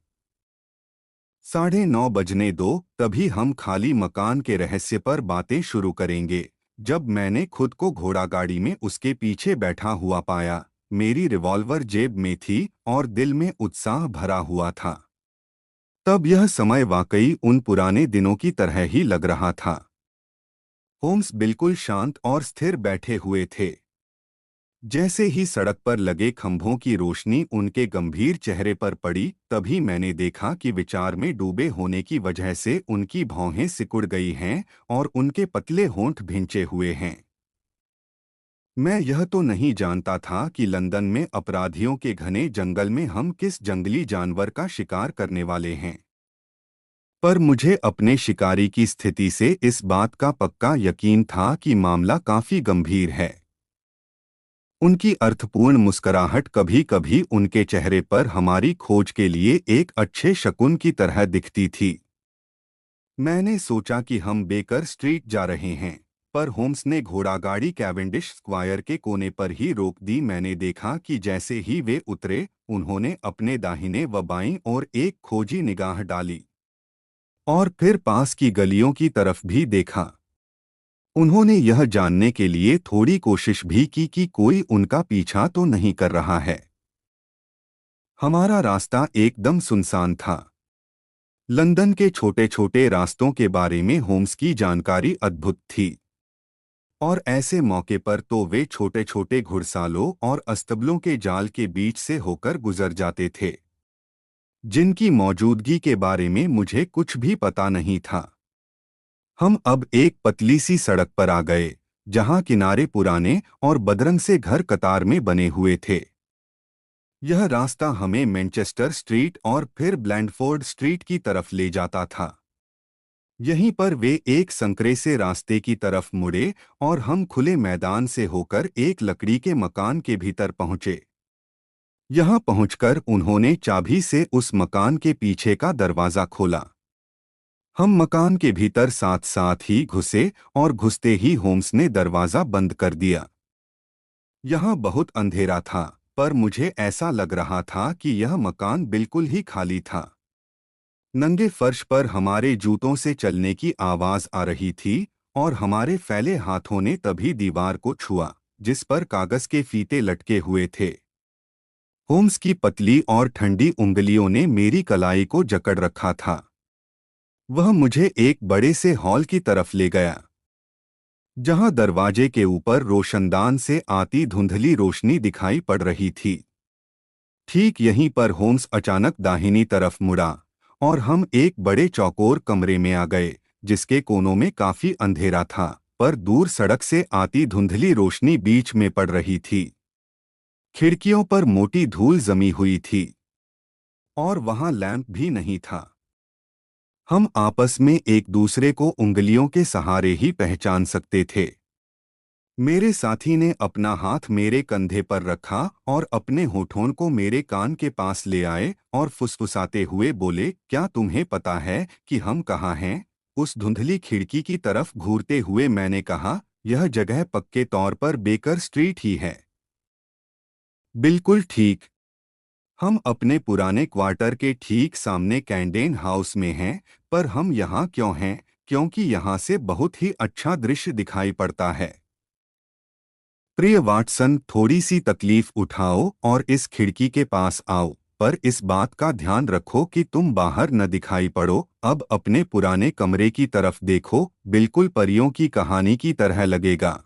9:30 बजने दो, तभी हम खाली मकान के रहस्य पर बातें शुरू करेंगे। जब मैंने खुद को घोड़ा गाड़ी में उसके पीछे बैठा हुआ पाया, मेरी रिवॉल्वर जेब में थी और दिल में उत्साह भरा हुआ था। तब यह समय वाकई उन पुराने दिनों की तरह ही लग रहा था। होम्स बिल्कुल शांत और स्थिर बैठे हुए थे। जैसे ही सड़क पर लगे खंभों की रोशनी उनके गंभीर चेहरे पर पड़ी, तभी मैंने देखा कि विचार में डूबे होने की वजह से उनकी भौहें सिकुड़ गई हैं और उनके पतले होंठ भिंचे हुए हैं। मैं यह तो नहीं जानता था कि लंदन में अपराधियों के घने जंगल में हम किस जंगली जानवर का शिकार करने वाले हैं। पर मुझे अपने शिकारी की स्थिति से इस बात का पक्का यकीन था कि मामला काफी गंभीर है। उनकी अर्थपूर्ण मुस्कुराहट कभी-कभी उनके चेहरे पर हमारी खोज के लिए एक अच्छे शकुन की तरह दिखती थी। मैंने सोचा कि हम बेकर स्ट्रीट जा रहे हैं, पर होम्स ने घोड़ागाड़ी कैवेंडिश स्क्वायर के कोने पर ही रोक दी। मैंने देखा कि जैसे ही वे उतरे, उन्होंने अपने दाहिने व बाईं ओर एक खोजी निगाह डाली और फिर पास की गलियों की तरफ भी देखा। उन्होंने यह जानने के लिए थोड़ी कोशिश भी की कि कोई उनका पीछा तो नहीं कर रहा है। हमारा रास्ता एकदम सुनसान था। लंदन के छोटे-छोटे रास्तों के बारे में होम्स की जानकारी अद्भुत थी और ऐसे मौके पर तो वे छोटे-छोटे घुड़सालों और अस्तबलों के जाल के बीच से होकर गुजर जाते थे, जिनकी मौजूदगी के बारे में मुझे कुछ भी पता नहीं था। हम अब एक पतली सी सड़क पर आ गए, जहां किनारे पुराने और बदरंग से घर कतार में बने हुए थे। यह रास्ता हमें मैनचेस्टर स्ट्रीट और फिर ब्लैंडफोर्ड स्ट्रीट की तरफ ले जाता था। यहीं पर वे एक संकरे से रास्ते की तरफ मुड़े और हम खुले मैदान से होकर एक लकड़ी के मकान के भीतर पहुंचे। यहां पहुंचकर उन्होंने चाबी से उस मकान के पीछे का दरवाजा खोला। हम मकान के भीतर साथ साथ ही घुसे और घुसते ही होम्स ने दरवाजा बंद कर दिया। यहाँ बहुत अंधेरा था, पर मुझे ऐसा लग रहा था कि यह मकान बिल्कुल ही खाली था। नंगे फर्श पर हमारे जूतों से चलने की आवाज आ रही थी और हमारे फैले हाथों ने तभी दीवार को छुआ, जिस पर कागज के फीते लटके हुए थे। होम्स की पतली और ठंडी उंगलियों ने मेरी कलाई को जकड़ रखा था। वह मुझे एक बड़े से हॉल की तरफ ले गया, जहां दरवाजे के ऊपर रोशनदान से आती धुंधली रोशनी दिखाई पड़ रही थी। ठीक यहीं पर होम्स अचानक दाहिनी तरफ मुड़ा और हम एक बड़े चौकोर कमरे में आ गए, जिसके कोनों में काफी अंधेरा था, पर दूर सड़क से आती धुंधली रोशनी बीच में पड़ रही थी। खिड़कियों पर मोटी धूल जमी हुई थी और वहां लैंप भी नहीं था। हम आपस में एक दूसरे को उंगलियों के सहारे ही पहचान सकते थे। मेरे साथी ने अपना हाथ मेरे कंधे पर रखा और अपने होठों को मेरे कान के पास ले आए और फुसफुसाते हुए बोले, क्या तुम्हें पता है कि हम कहाँ हैं? उस धुंधली खिड़की की तरफ घूरते हुए मैंने कहा, यह जगह पक्के तौर पर बेकर स्ट्रीट ही है। बिल्कुल ठीक। हम अपने पुराने क्वार्टर के ठीक सामने कैंडेन हाउस में हैं, पर हम यहाँ क्यों हैं? क्योंकि यहाँ से बहुत ही अच्छा दृश्य दिखाई पड़ता है। प्रिय वाटसन, थोड़ी सी तकलीफ उठाओ और इस खिड़की के पास आओ, पर इस बात का ध्यान रखो कि तुम बाहर न दिखाई पड़ो। अब अपने पुराने कमरे की तरफ देखो, बिल्कुल परियों की कहानी की तरह लगेगा।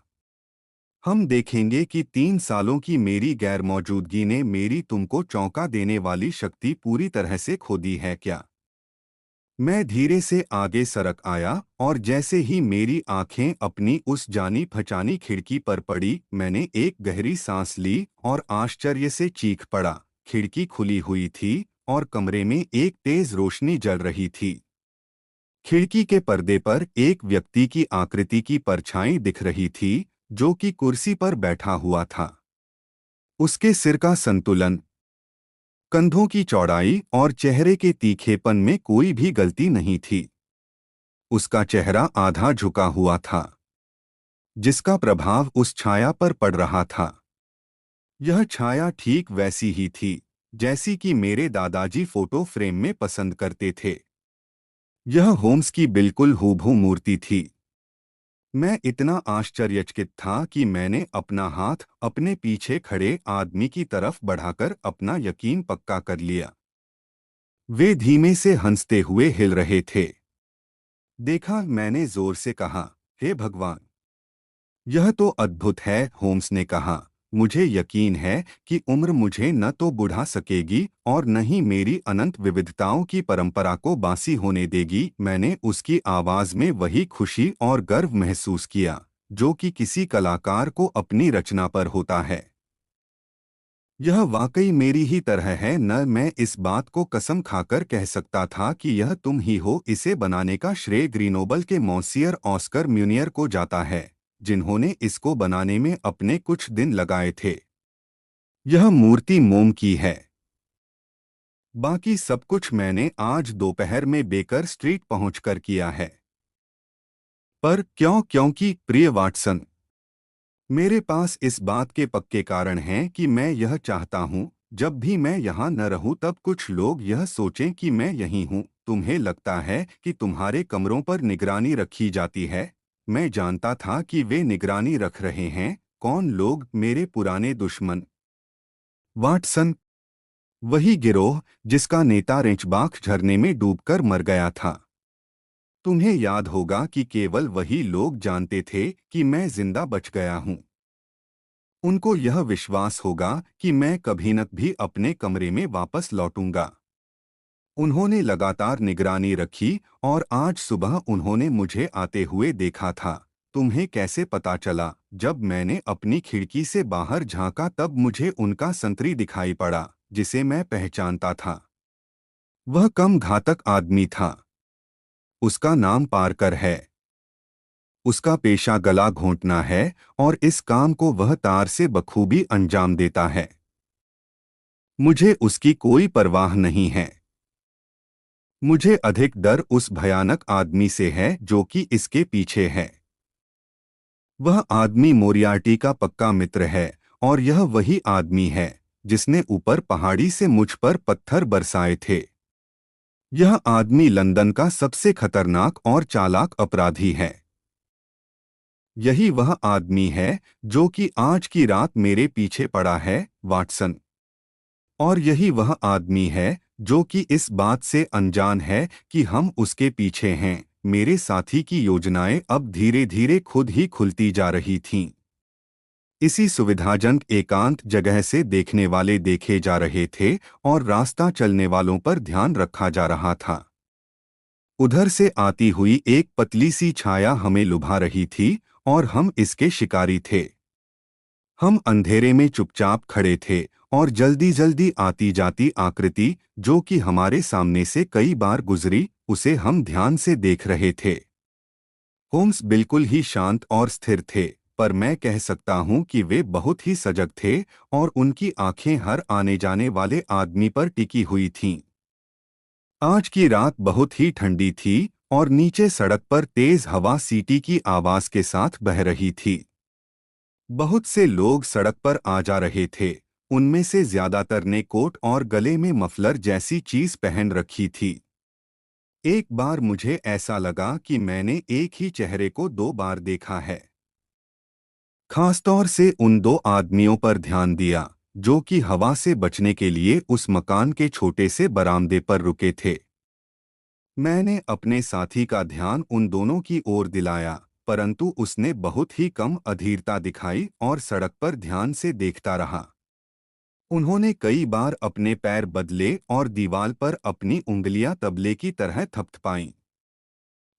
हम देखेंगे कि 3 सालों की मेरी गैरमौजूदगी ने मेरी तुमको चौंका देने वाली शक्ति पूरी तरह से खो दी है क्या। मैं धीरे से आगे सरक आया और जैसे ही मेरी आंखें अपनी उस जानी पहचानी खिड़की पर पड़ी, मैंने एक गहरी सांस ली और आश्चर्य से चीख पड़ा। खिड़की खुली हुई थी और कमरे में एक तेज रोशनी जल रही थी। खिड़की के पर्दे पर एक व्यक्ति की आकृति की परछाई दिख रही थी, जो कि कुर्सी पर बैठा हुआ था। उसके सिर का संतुलन, कंधों की चौड़ाई और चेहरे के तीखेपन में कोई भी गलती नहीं थी। उसका चेहरा आधा झुका हुआ था, जिसका प्रभाव उस छाया पर पड़ रहा था। यह छाया ठीक वैसी ही थी जैसी कि मेरे दादाजी फोटो फ्रेम में पसंद करते थे। यह होम्स की बिल्कुल हूबहू मूर्ति थी। मैं इतना आश्चर्यचकित था कि मैंने अपना हाथ अपने पीछे खड़े आदमी की तरफ बढ़ाकर अपना यकीन पक्का कर लिया। वे धीमे से हंसते हुए हिल रहे थे। देखा, मैंने जोर से कहा, हे भगवान! यह तो अद्भुत है, होम्स ने कहा। मुझे यकीन है कि उम्र मुझे न तो बुढ़ा सकेगी और न ही मेरी अनंत विविधताओं की परंपरा को बासी होने देगी। मैंने उसकी आवाज में वही खुशी और गर्व महसूस किया जो कि किसी कलाकार को अपनी रचना पर होता है। यह वाकई मेरी ही तरह है। न मैं इस बात को कसम खाकर कह सकता था कि यह तुम ही हो। इसे बनाने का श्रेय ग्रीनोबल के मॉन्सियर ऑस्कर म्यूनियर को जाता है, जिन्होंने इसको बनाने में अपने कुछ दिन लगाए थे। यह मूर्ति मोम की है। बाकी सब कुछ मैंने आज दोपहर में बेकर स्ट्रीट पहुंचकर किया है। पर क्यों? क्योंकि प्रिय वाटसन, मेरे पास इस बात के पक्के कारण हैं कि मैं यह चाहता हूं, जब भी मैं यहाँ न रहूं तब कुछ लोग यह सोचें कि मैं यहीं हूं। तुम्हें लगता है कि तुम्हारे कमरों पर निगरानी रखी जाती है। मैं जानता था कि वे निगरानी रख रहे हैं। कौन लोग? मेरे पुराने दुश्मन। वाटसन, वही गिरोह जिसका नेता रेंचबाख झरने में डूबकर मर गया था। तुम्हें याद होगा कि केवल वही लोग जानते थे कि मैं जिंदा बच गया हूं। उनको यह विश्वास होगा कि मैं कभी न भी अपने कमरे में वापस लौटूंगा। उन्होंने लगातार निगरानी रखी और आज सुबह उन्होंने मुझे आते हुए देखा था। तुम्हें कैसे पता चला? जब मैंने अपनी खिड़की से बाहर झांका तब मुझे उनका संतरी दिखाई पड़ा, जिसे मैं पहचानता था। वह कम घातक आदमी था। उसका नाम पार्कर है। उसका पेशा गला घोंटना है और इस काम को वह तार से बखूबी अंजाम देता है। मुझे उसकी कोई परवाह नहीं है। मुझे अधिक डर उस भयानक आदमी से है जो कि इसके पीछे है। वह आदमी मोरियार्टी का पक्का मित्र है और यह वही आदमी है जिसने ऊपर पहाड़ी से मुझ पर पत्थर बरसाए थे। यह आदमी लंदन का सबसे खतरनाक और चालाक अपराधी है। यही वह आदमी है जो कि आज की रात मेरे पीछे पड़ा है, वाटसन। और यही वह आदमी है जो कि इस बात से अनजान है कि हम उसके पीछे हैं। मेरे साथी की योजनाएं अब धीरे धीरे खुद ही खुलती जा रही थीं। इसी सुविधाजनक एकांत जगह से देखने वाले देखे जा रहे थे और रास्ता चलने वालों पर ध्यान रखा जा रहा था। उधर से आती हुई एक पतली सी छाया हमें लुभा रही थी और हम इसके शिकारी थे। हम अंधेरे में चुपचाप खड़े थे और जल्दी जल्दी आती जाती आकृति जो कि हमारे सामने से कई बार गुजरी, उसे हम ध्यान से देख रहे थे। होम्स बिल्कुल ही शांत और स्थिर थे, पर मैं कह सकता हूं कि वे बहुत ही सजग थे और उनकी आंखें हर आने जाने वाले आदमी पर टिकी हुई थीं। आज की रात बहुत ही ठंडी थी और नीचे सड़क पर तेज हवा सीटी की आवाज के साथ बह रही थी। बहुत से लोग सड़क पर आ जा रहे थे। उनमें से ज्यादातर ने कोट और गले में मफलर जैसी चीज पहन रखी थी। एक बार मुझे ऐसा लगा कि मैंने एक ही चेहरे को 2 बार देखा है। खासतौर से उन 2 आदमियों पर ध्यान दिया जो कि हवा से बचने के लिए उस मकान के छोटे से बरामदे पर रुके थे। मैंने अपने साथी का ध्यान उन दोनों की ओर दिलाया। परंतु उसने बहुत ही कम अधीरता दिखाई और सड़क पर ध्यान से देखता रहा। उन्होंने कई बार अपने पैर बदले और दीवार पर अपनी उंगलियां तबले की तरह थपथपाईं।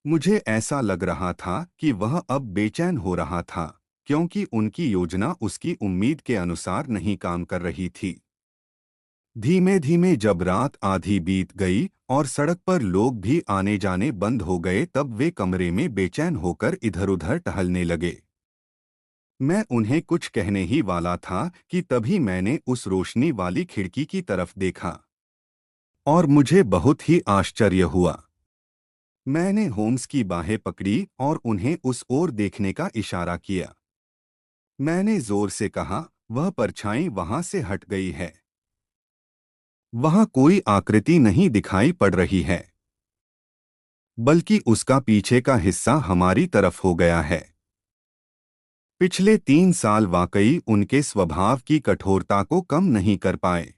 मुझे ऐसा लग रहा था कि वह अब बेचैन हो रहा था, क्योंकि उनकी योजना उसकी उम्मीद के अनुसार नहीं काम कर रही थी। धीमे धीमे जब रात आधी बीत गई और सड़क पर लोग भी आने जाने बंद हो गए, तब वे कमरे में बेचैन होकर इधर-उधर टहलने लगे। मैं उन्हें कुछ कहने ही वाला था कि तभी मैंने उस रोशनी वाली खिड़की की तरफ देखा और मुझे बहुत ही आश्चर्य हुआ। मैंने होम्स की बाहें पकड़ी और उन्हें उस ओर देखने का इशारा किया। मैंने जोर से कहा, वह परछाई वहां से हट गई है। वहां कोई आकृति नहीं दिखाई पड़ रही है, बल्कि उसका पीछे का हिस्सा हमारी तरफ हो गया है। पिछले 3 साल वाकई उनके स्वभाव की कठोरता को कम नहीं कर पाए,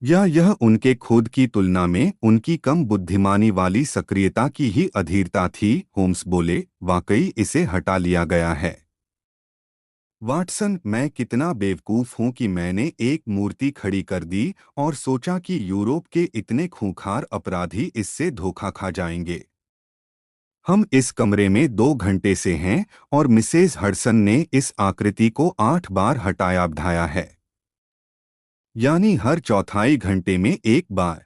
या यह उनके खुद की तुलना में उनकी कम बुद्धिमानी वाली सक्रियता की ही अधीरता थी। होम्स बोले, वाकई इसे हटा लिया गया है। वाटसन, मैं कितना बेवकूफ हूं कि मैंने एक मूर्ति खड़ी कर दी और सोचा कि यूरोप के इतने खूंखार अपराधी इससे धोखा खा जाएंगे। हम इस कमरे में 2 घंटे से हैं और मिसेज हडसन ने इस आकृति को 8 बार हटाया बढ़ाया है, यानी हर चौथाई घंटे में एक बार।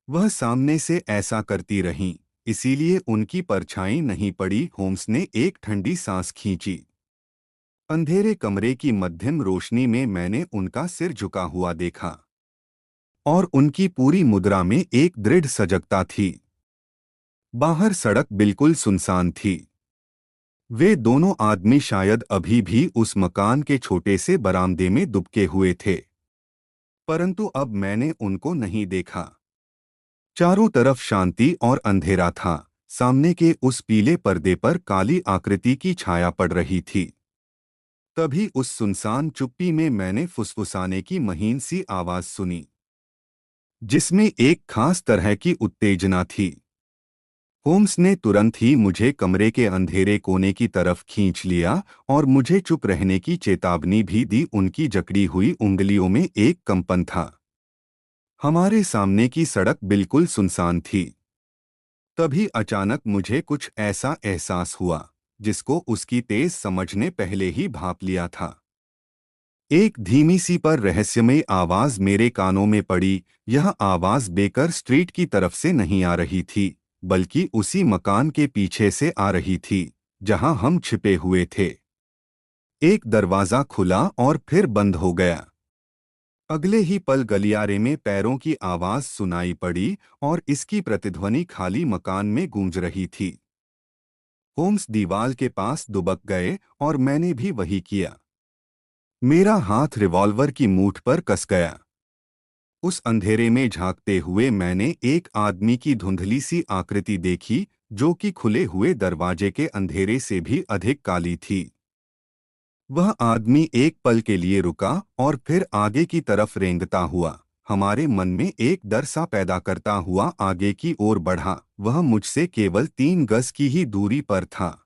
वह सामने से ऐसा करती रहीं, इसीलिए उनकी परछाई नहीं पड़ी। होम्स ने एक ठंडी सांस खींची। अंधेरे कमरे की मध्यम रोशनी में मैंने उनका सिर झुका हुआ देखा और उनकी पूरी मुद्रा में एक दृढ़ सजगता थी। बाहर सड़क बिल्कुल सुनसान थी। वे दोनों आदमी शायद अभी भी उस मकान के छोटे से बरामदे में दुबके हुए थे, परंतु अब मैंने उनको नहीं देखा। चारों तरफ शांति और अंधेरा था। सामने के उस पीले पर्दे पर काली आकृति की छाया पड़ रही थी। तभी उस सुनसान चुप्पी में मैंने फुसफुसाने की महीन सी आवाज सुनी, जिसमें एक खास तरह की उत्तेजना थी। होम्स ने तुरंत ही मुझे कमरे के अंधेरे कोने की तरफ खींच लिया और मुझे चुप रहने की चेतावनी भी दी। उनकी जकड़ी हुई उंगलियों में एक कंपन था। हमारे सामने की सड़क बिल्कुल सुनसान थी। तभी अचानक मुझे कुछ ऐसा एहसास हुआ जिसको उसकी तेज समझ ने पहले ही भांप लिया था। एक धीमी सी पर रहस्यमय आवाज मेरे कानों में पड़ी। यह आवाज बेकर स्ट्रीट की तरफ से नहीं आ रही थी, बल्कि उसी मकान के पीछे से आ रही थी जहां हम छिपे हुए थे। एक दरवाजा खुला और फिर बंद हो गया। अगले ही पल गलियारे में पैरों की आवाज सुनाई पड़ी और इसकी प्रतिध्वनि खाली मकान में गूंज रही थी। होम्स दीवार के पास दुबक गए और मैंने भी वही किया। मेरा हाथ रिवॉल्वर की मूठ पर कस गया। उस अंधेरे में झांकते हुए मैंने एक आदमी की धुंधली सी आकृति देखी, जो कि खुले हुए दरवाजे के अंधेरे से भी अधिक काली थी। वह आदमी एक पल के लिए रुका और फिर आगे की तरफ रेंगता हुआ, हमारे मन में एक डर सा पैदा करता हुआ आगे की ओर बढ़ा। वह मुझसे केवल 3 गज की ही दूरी पर था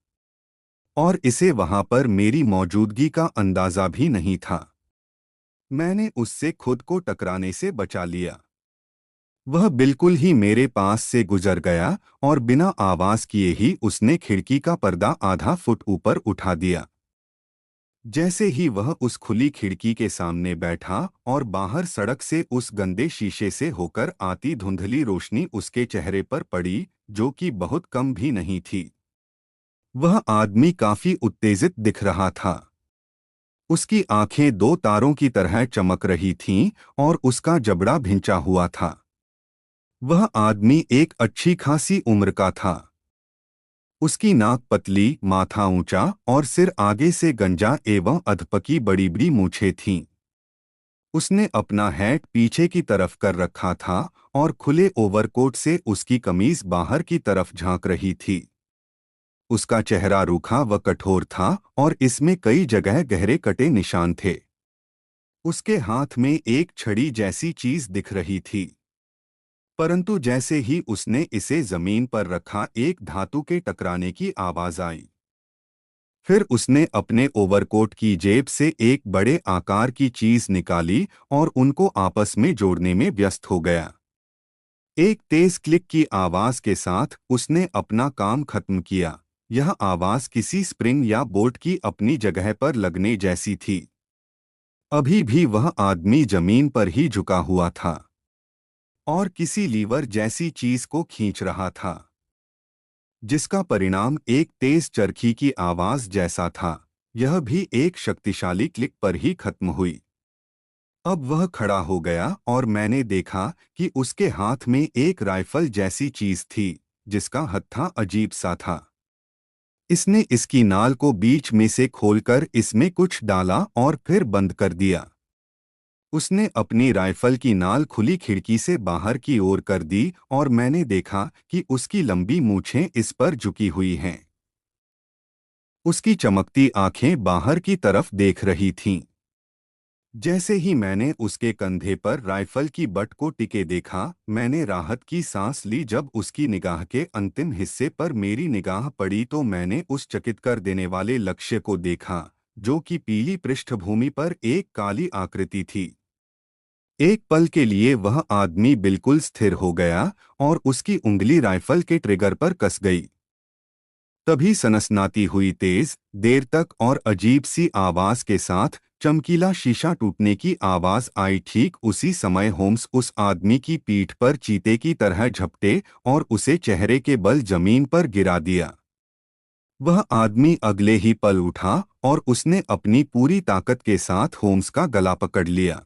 और इसे वहां पर मेरी मौजूदगी का अंदाजा भी नहीं था। मैंने उससे खुद को टकराने से बचा लिया। वह बिल्कुल ही मेरे पास से गुजर गया और बिना आवाज किए ही उसने खिड़की का पर्दा आधा फुट ऊपर उठा दिया। जैसे ही वह उस खुली खिड़की के सामने बैठा और बाहर सड़क से उस गंदे शीशे से होकर आती धुंधली रोशनी उसके चेहरे पर पड़ी, जो कि बहुत कम भी नहीं थी। वह आदमी काफी उत्तेजित दिख रहा था। उसकी आंखें 2 तारों की तरह चमक रही थीं और उसका जबड़ा भिंचा हुआ था। वह आदमी एक अच्छी खासी उम्र का था। उसकी नाक पतली, माथा ऊंचा और सिर आगे से गंजा एवं अधपकी बड़ी बड़ी मूछें थीं। उसने अपना हैट पीछे की तरफ कर रखा था और खुले ओवरकोट से उसकी कमीज बाहर की तरफ झांक रही थी। उसका चेहरा रूखा व कठोर था और इसमें कई जगह गहरे कटे निशान थे। उसके हाथ में एक छड़ी जैसी चीज दिख रही थी, परंतु जैसे ही उसने इसे जमीन पर रखा, एक धातु के टकराने की आवाज आई। फिर उसने अपने ओवरकोट की जेब से एक बड़े आकार की चीज निकाली और उनको आपस में जोड़ने में व्यस्त हो गया। एक तेज क्लिक की आवाज के साथ उसने अपना काम खत्म किया। यह आवाज किसी स्प्रिंग या बोल्ट की अपनी जगह पर लगने जैसी थी। अभी भी वह आदमी जमीन पर ही झुका हुआ था और किसी लीवर जैसी चीज को खींच रहा था, जिसका परिणाम एक तेज चरखी की आवाज जैसा था। यह भी एक शक्तिशाली क्लिक पर ही खत्म हुई। अब वह खड़ा हो गया और मैंने देखा कि उसके हाथ में एक राइफल जैसी चीज थी, जिसका हत्था अजीब सा था। इसने इसकी नाल को बीच में से खोलकर इसमें कुछ डाला और फिर बंद कर दिया। उसने अपनी राइफल की नाल खुली खिड़की से बाहर की ओर कर दी और मैंने देखा कि उसकी लंबी मूछें इस पर झुकी हुई हैं। उसकी चमकती आंखें बाहर की तरफ देख रही थीं। जैसे ही मैंने उसके कंधे पर राइफल की बट को टिके देखा, मैंने राहत की सांस ली। जब उसकी निगाह के अंतिम हिस्से पर मेरी निगाह पड़ी तो मैंने उस चकित कर देने वाले लक्ष्य को देखा, जो कि पीली पृष्ठभूमि पर एक काली आकृति थी। एक पल के लिए वह आदमी बिल्कुल स्थिर हो गया और उसकी उंगली राइफल के ट्रिगर पर कस गई। तभी सनसनाती हुई तेज, देर तक और अजीब सी आवाज के साथ चमकीला शीशा टूटने की आवाज आई। ठीक उसी समय होम्स उस आदमी की पीठ पर चीते की तरह झपटे और उसे चेहरे के बल जमीन पर गिरा दिया। वह आदमी अगले ही पल उठा और उसने अपनी पूरी ताकत के साथ होम्स का गला पकड़ लिया।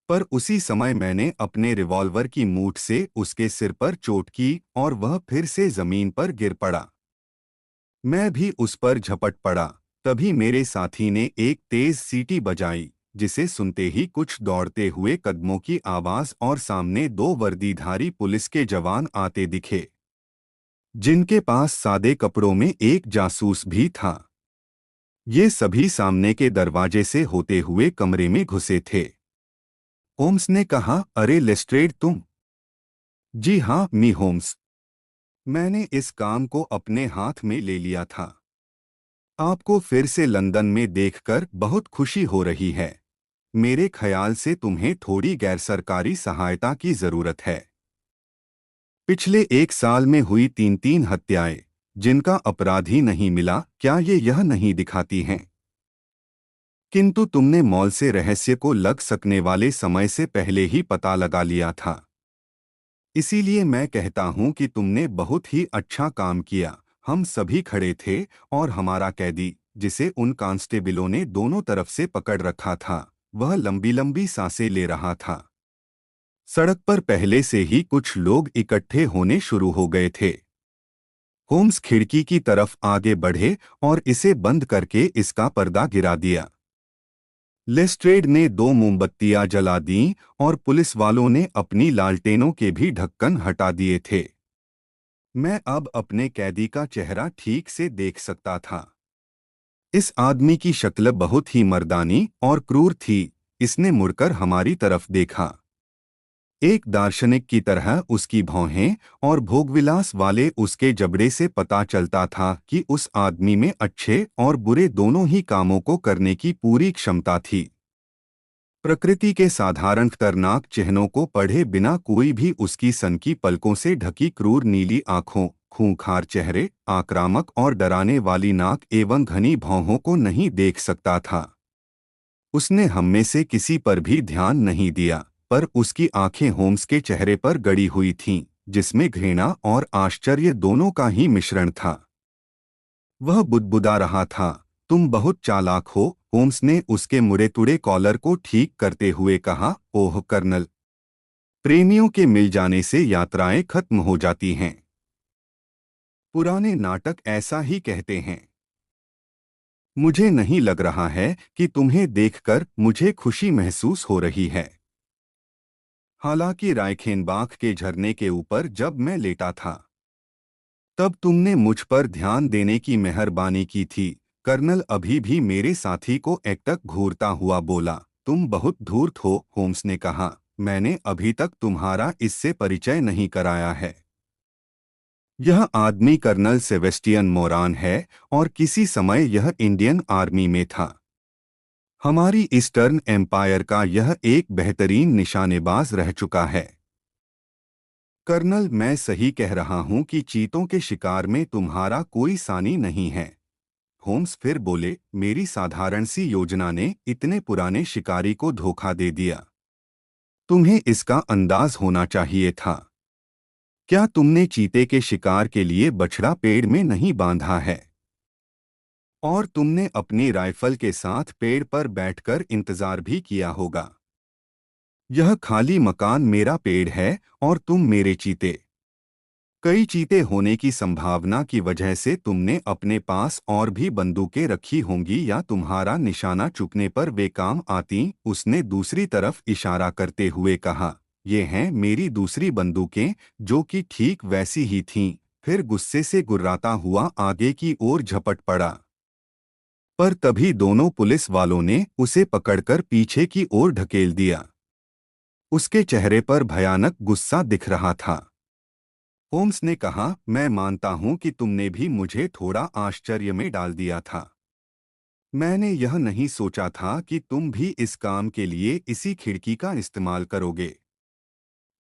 पर उसी समय मैंने अपने रिवॉल्वर की मूठ से उसके सिर पर चोट की और वह फिर से जमीन पर गिर पड़ा। मैं भी उस पर झपट पड़ा। तभी मेरे साथी ने एक तेज सीटी बजाई, जिसे सुनते ही कुछ दौड़ते हुए कदमों की आवाज और सामने दो वर्दीधारी पुलिस के जवान आते दिखे, जिनके पास सादे कपड़ों में एक जासूस भी था। ये सभी सामने के दरवाजे से होते हुए कमरे में घुसे थे। होम्स ने कहा, अरे लेस्ट्रेड तुम? जी हाँ मी होम्स। मैंने इस काम को अपने हाथ में ले लिया था। आपको फिर से लंदन में देखकर बहुत खुशी हो रही है। मेरे ख्याल से तुम्हें थोड़ी गैरसरकारी सहायता की जरूरत है। पिछले एक साल में हुई 3 हत्याएं, जिनका अपराधी नहीं मिला, क्या ये यह नहीं दिखाती हैं? किंतु तुमने मॉल से रहस्य को लग सकने वाले समय से पहले ही पता लगा लिया था। इसीलिए मैं कहता हूं कि तुमने बहुत ही अच्छा काम किया। हम सभी खड़े थे और हमारा कैदी, जिसे उन कांस्टेबलों ने दोनों तरफ से पकड़ रखा था, वह लंबी लंबी सांसें ले रहा था। सड़क पर पहले से ही कुछ लोग इकट्ठे होने शुरू हो गए थे। होम्स खिड़की की तरफ आगे बढ़े और इसे बंद करके इसका पर्दा गिरा दिया। लेस्ट्रेड ने 2 मोमबत्तियां जला दीं और पुलिस वालों ने अपनी लालटेनों के भी ढक्कन हटा दिए थे। मैं अब अपने कैदी का चेहरा ठीक से देख सकता था। इस आदमी की शक्ल बहुत ही मर्दानी और क्रूर थी। इसने मुड़कर हमारी तरफ देखा। एक दार्शनिक की तरह उसकी भौहें और भोगविलास वाले उसके जबड़े से पता चलता था कि उस आदमी में अच्छे और बुरे दोनों ही कामों को करने की पूरी क्षमता थी। प्रकृति के साधारण खतरनाक चिन्हों को पढ़े बिना कोई भी उसकी सनकी पलकों से ढकी क्रूर नीली आंखों, खूंखार चेहरे, आक्रामक और डराने वाली नाक एवं घनी भौहों को नहीं देख सकता था। उसने हम में से किसी पर भी ध्यान नहीं दिया, पर उसकी आंखें होम्स के चेहरे पर गड़ी हुई थीं, जिसमें घृणा और आश्चर्य दोनों का ही मिश्रण था। वह बुदबुदा रहा था, तुम बहुत चालाक हो। होम्स ने उसके मुड़े तुड़े कॉलर को ठीक करते हुए कहा, ओह कर्नल, प्रेमियों के मिल जाने से यात्राएं खत्म हो जाती हैं। पुराने नाटक ऐसा ही कहते हैं। मुझे नहीं लग रहा है कि तुम्हें देखकर मुझे खुशी महसूस हो रही है। हालांकि रायखेनबाख के झरने के ऊपर जब मैं लेटा था, तब तुमने मुझ पर ध्यान देने की मेहरबानी की थी। कर्नल अभी भी मेरे साथी को एकटक घूरता हुआ बोला, तुम बहुत धूर्त हो। होम्स ने कहा, मैंने अभी तक तुम्हारा इससे परिचय नहीं कराया है। यह आदमी कर्नल सेबेस्टियन मोरान है और किसी समय यह इंडियन आर्मी में था। हमारी ईस्टर्न एम्पायर का यह एक बेहतरीन निशानेबाज रह चुका है। कर्नल, मैं सही कह रहा हूं कि चीतों के शिकार में तुम्हारा कोई सानी नहीं है। होम्स फिर बोले, मेरी साधारण सी योजना ने इतने पुराने शिकारी को धोखा दे दिया। तुम्हें इसका अंदाज होना चाहिए था। क्या तुमने चीते के शिकार के लिए बछड़ा पेड़ में नहीं बांधा है? और तुमने अपनी राइफल के साथ पेड़ पर बैठकर इंतजार भी किया होगा। यह खाली मकान मेरा पेड़ है और तुम मेरे चीते। कई चीते होने की संभावना की वजह से तुमने अपने पास और भी बंदूकें रखी होंगी या तुम्हारा निशाना चुकने पर वे काम आती। उसने दूसरी तरफ इशारा करते हुए कहा, ये हैं मेरी दूसरी बंदूकें, जो कि ठीक वैसी ही थीं। फिर गुस्से से गुर्राता हुआ आगे की ओर झपट पड़ा। पर तभी दोनों पुलिस वालों ने उसे पकड़कर पीछे की ओर ढकेल दिया। उसके चेहरे पर भयानक गुस्सा दिख रहा था। होम्स ने कहा, मैं मानता हूं कि तुमने भी मुझे थोड़ा आश्चर्य में डाल दिया था। मैंने यह नहीं सोचा था कि तुम भी इस काम के लिए इसी खिड़की का इस्तेमाल करोगे।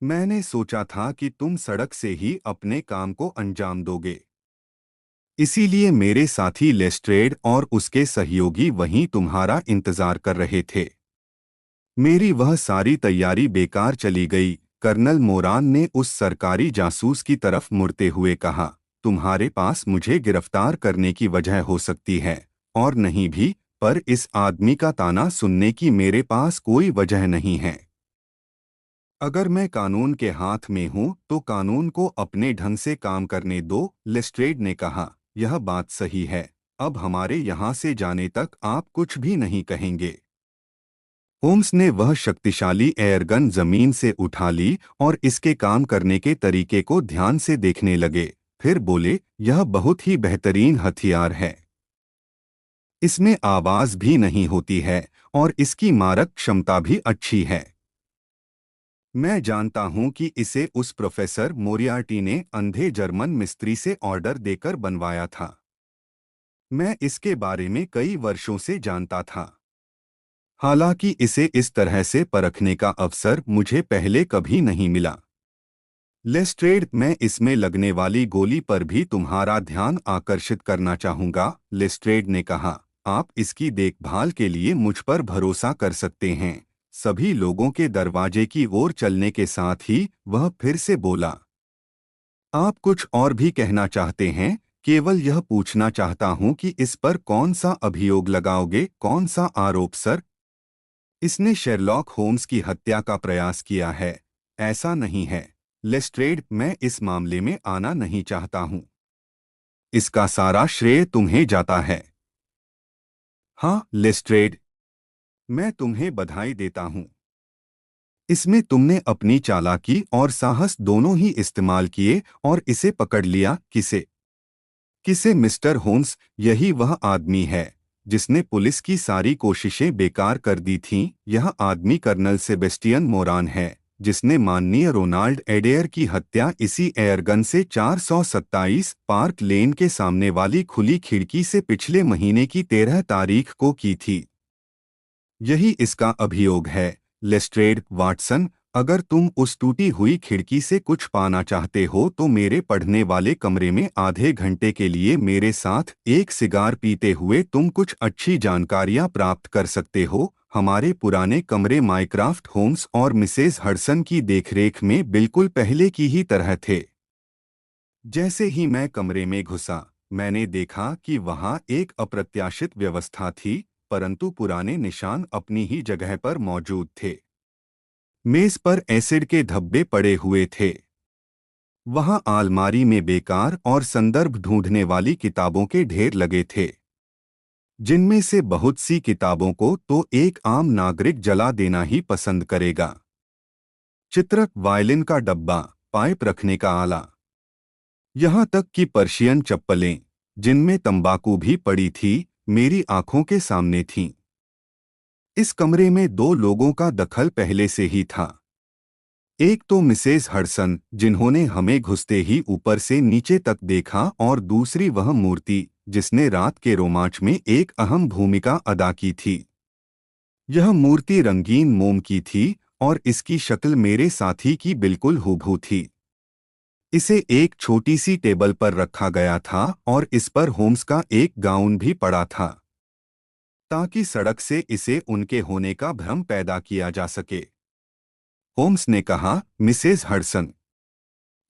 मैंने सोचा था कि तुम सड़क से ही अपने काम को अंजाम दोगे। इसीलिए मेरे साथी लेस्ट्रेड और उसके सहयोगी वहीं तुम्हारा इंतजार कर रहे थे। मेरी वह सारी तैयारी बेकार चली गई। कर्नल मोरान ने उस सरकारी जासूस की तरफ मुड़ते हुए कहा, तुम्हारे पास मुझे गिरफ्तार करने की वजह हो सकती है और नहीं भी, पर इस आदमी का ताना सुनने की मेरे पास कोई वजह नहीं है। अगर मैं कानून के हाथ में हूं तो कानून को अपने ढंग से काम करने दो। लेस्ट्रेड ने कहा, यह बात सही है। अब हमारे यहाँ से जाने तक आप कुछ भी नहीं कहेंगे। होम्स ने वह शक्तिशाली एयरगन जमीन से उठा ली और इसके काम करने के तरीके को ध्यान से देखने लगे। फिर बोले, यह बहुत ही बेहतरीन हथियार है। इसमें आवाज भी नहीं होती है और इसकी मारक क्षमता भी अच्छी है। मैं जानता हूं कि इसे उस प्रोफेसर मोरियार्टी ने अंधे जर्मन मिस्त्री से ऑर्डर देकर बनवाया था। मैं इसके बारे में कई वर्षों से जानता था। हालांकि इसे इस तरह से परखने का अवसर मुझे पहले कभी नहीं मिला। लेस्ट्रेड, मैं इसमें लगने वाली गोली पर भी तुम्हारा ध्यान आकर्षित करना चाहूंगा। लेस्ट्रेड ने कहा, आप इसकी देखभाल के लिए मुझ पर भरोसा कर सकते हैं। सभी लोगों के दरवाजे की ओर चलने के साथ ही वह फिर से बोला, आप कुछ और भी कहना चाहते हैं? केवल यह पूछना चाहता हूं कि इस पर कौन सा अभियोग लगाओगे, कौन सा आरोप, सर? इसने शेरलॉक होम्स की हत्या का प्रयास किया है। ऐसा नहीं है लेस्ट्रेड, मैं इस मामले में आना नहीं चाहता हूं। इसका सारा श्रेय तुम्हें जाता है। हाँ लेस्ट्रेड, मैं तुम्हें बधाई देता हूं। इसमें तुमने अपनी चालाकी और साहस दोनों ही इस्तेमाल किए और इसे पकड़ लिया। किसे? किसे मिस्टर होम्स? यही वह आदमी है जिसने पुलिस की सारी कोशिशें बेकार कर दी थीं। यह आदमी कर्नल सेबेस्टियन मोरान है, जिसने माननीय रोनाल्ड एडेयर की हत्या इसी एयरगन से 427 पार्क लेन के सामने वाली खुली खिड़की से पिछले महीने की 13 तारीख को की थी। यही इसका अभियोग है। लेस्ट्रेड वाटसन, अगर तुम उस टूटी हुई खिड़की से कुछ पाना चाहते हो तो मेरे पढ़ने वाले कमरे में आधे घंटे के लिए मेरे साथ एक सिगार पीते हुए तुम कुछ अच्छी जानकारियां प्राप्त कर सकते हो। हमारे पुराने कमरे माइक्राफ्ट होम्स और मिसेस हडसन की देखरेख में बिल्कुल पहले की ही तरह थे। जैसे ही मैं कमरे में घुसा, मैंने देखा कि वहां एक अप्रत्याशित व्यवस्था थी, परंतु पुराने निशान अपनी ही जगह पर मौजूद थे। मेज पर एसिड के धब्बे पड़े हुए थे। वहां आलमारी में बेकार और संदर्भ ढूंढने वाली किताबों के ढेर लगे थे, जिनमें से बहुत सी किताबों को तो एक आम नागरिक जला देना ही पसंद करेगा। चित्रक, वायलिन का डब्बा, पाइप रखने का आला, यहाँ तक कि पर्शियन चप्पलें, जिनमें तंबाकू भी पड़ी थी, मेरी आंखों के सामने थीं। इस कमरे में दो लोगों का दखल पहले से ही था। एक तो मिसेस हडसन, जिन्होंने हमें घुसते ही ऊपर से नीचे तक देखा, और दूसरी वह मूर्ति जिसने रात के रोमांच में एक अहम भूमिका अदा की थी। यह मूर्ति रंगीन मोम की थी और इसकी शक्ल मेरे साथी की बिल्कुल हूबहू थी। इसे एक छोटी सी टेबल पर रखा गया था और इस पर होम्स का एक गाउन भी पड़ा था, ताकि सड़क से इसे उनके होने का भ्रम पैदा किया जा सके। होम्स ने कहा, मिसेस हडसन,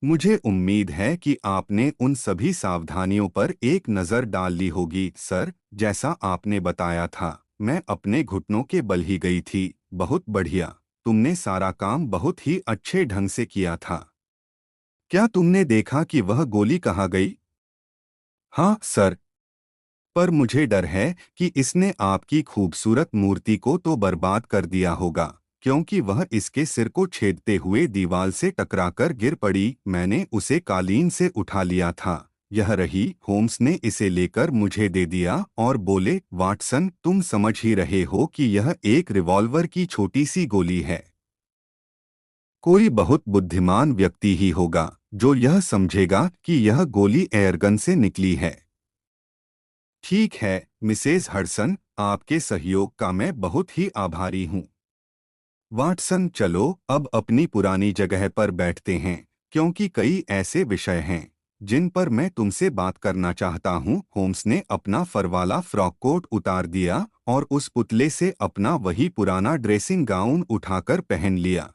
मुझे उम्मीद है कि आपने उन सभी सावधानियों पर एक नज़र डाल ली होगी, सर। जैसा आपने बताया था, मैं अपने घुटनों के बल ही गई थी। बहुत बढ़िया, तुमने सारा काम बहुत ही अच्छे ढंग से किया था। क्या तुमने देखा कि वह गोली कहाँ गई? हाँ सर, पर मुझे डर है कि इसने आपकी खूबसूरत मूर्ति को तो बर्बाद कर दिया होगा, क्योंकि वह इसके सिर को छेदते हुए दीवार से टकराकर गिर पड़ी। मैंने उसे कालीन से उठा लिया था। यह रही। होम्स ने इसे लेकर मुझे दे दिया और बोले, वाटसन, तुम समझ ही रहे हो कि यह एक रिवॉल्वर की छोटी सी गोली है। कोई बहुत बुद्धिमान व्यक्ति ही होगा जो यह समझेगा कि यह गोली एयरगन से निकली है। ठीक है मिसेस हडसन, आपके सहयोग का मैं बहुत ही आभारी हूँ। वाटसन, चलो अब अपनी पुरानी जगह पर बैठते हैं, क्योंकि कई ऐसे विषय हैं जिन पर मैं तुमसे बात करना चाहता हूँ। होम्स ने अपना फर वाला फ्रॉक कोट उतार दिया और उस पुतले से अपना वही पुराना ड्रेसिंग गाउन उठाकर पहन लिया।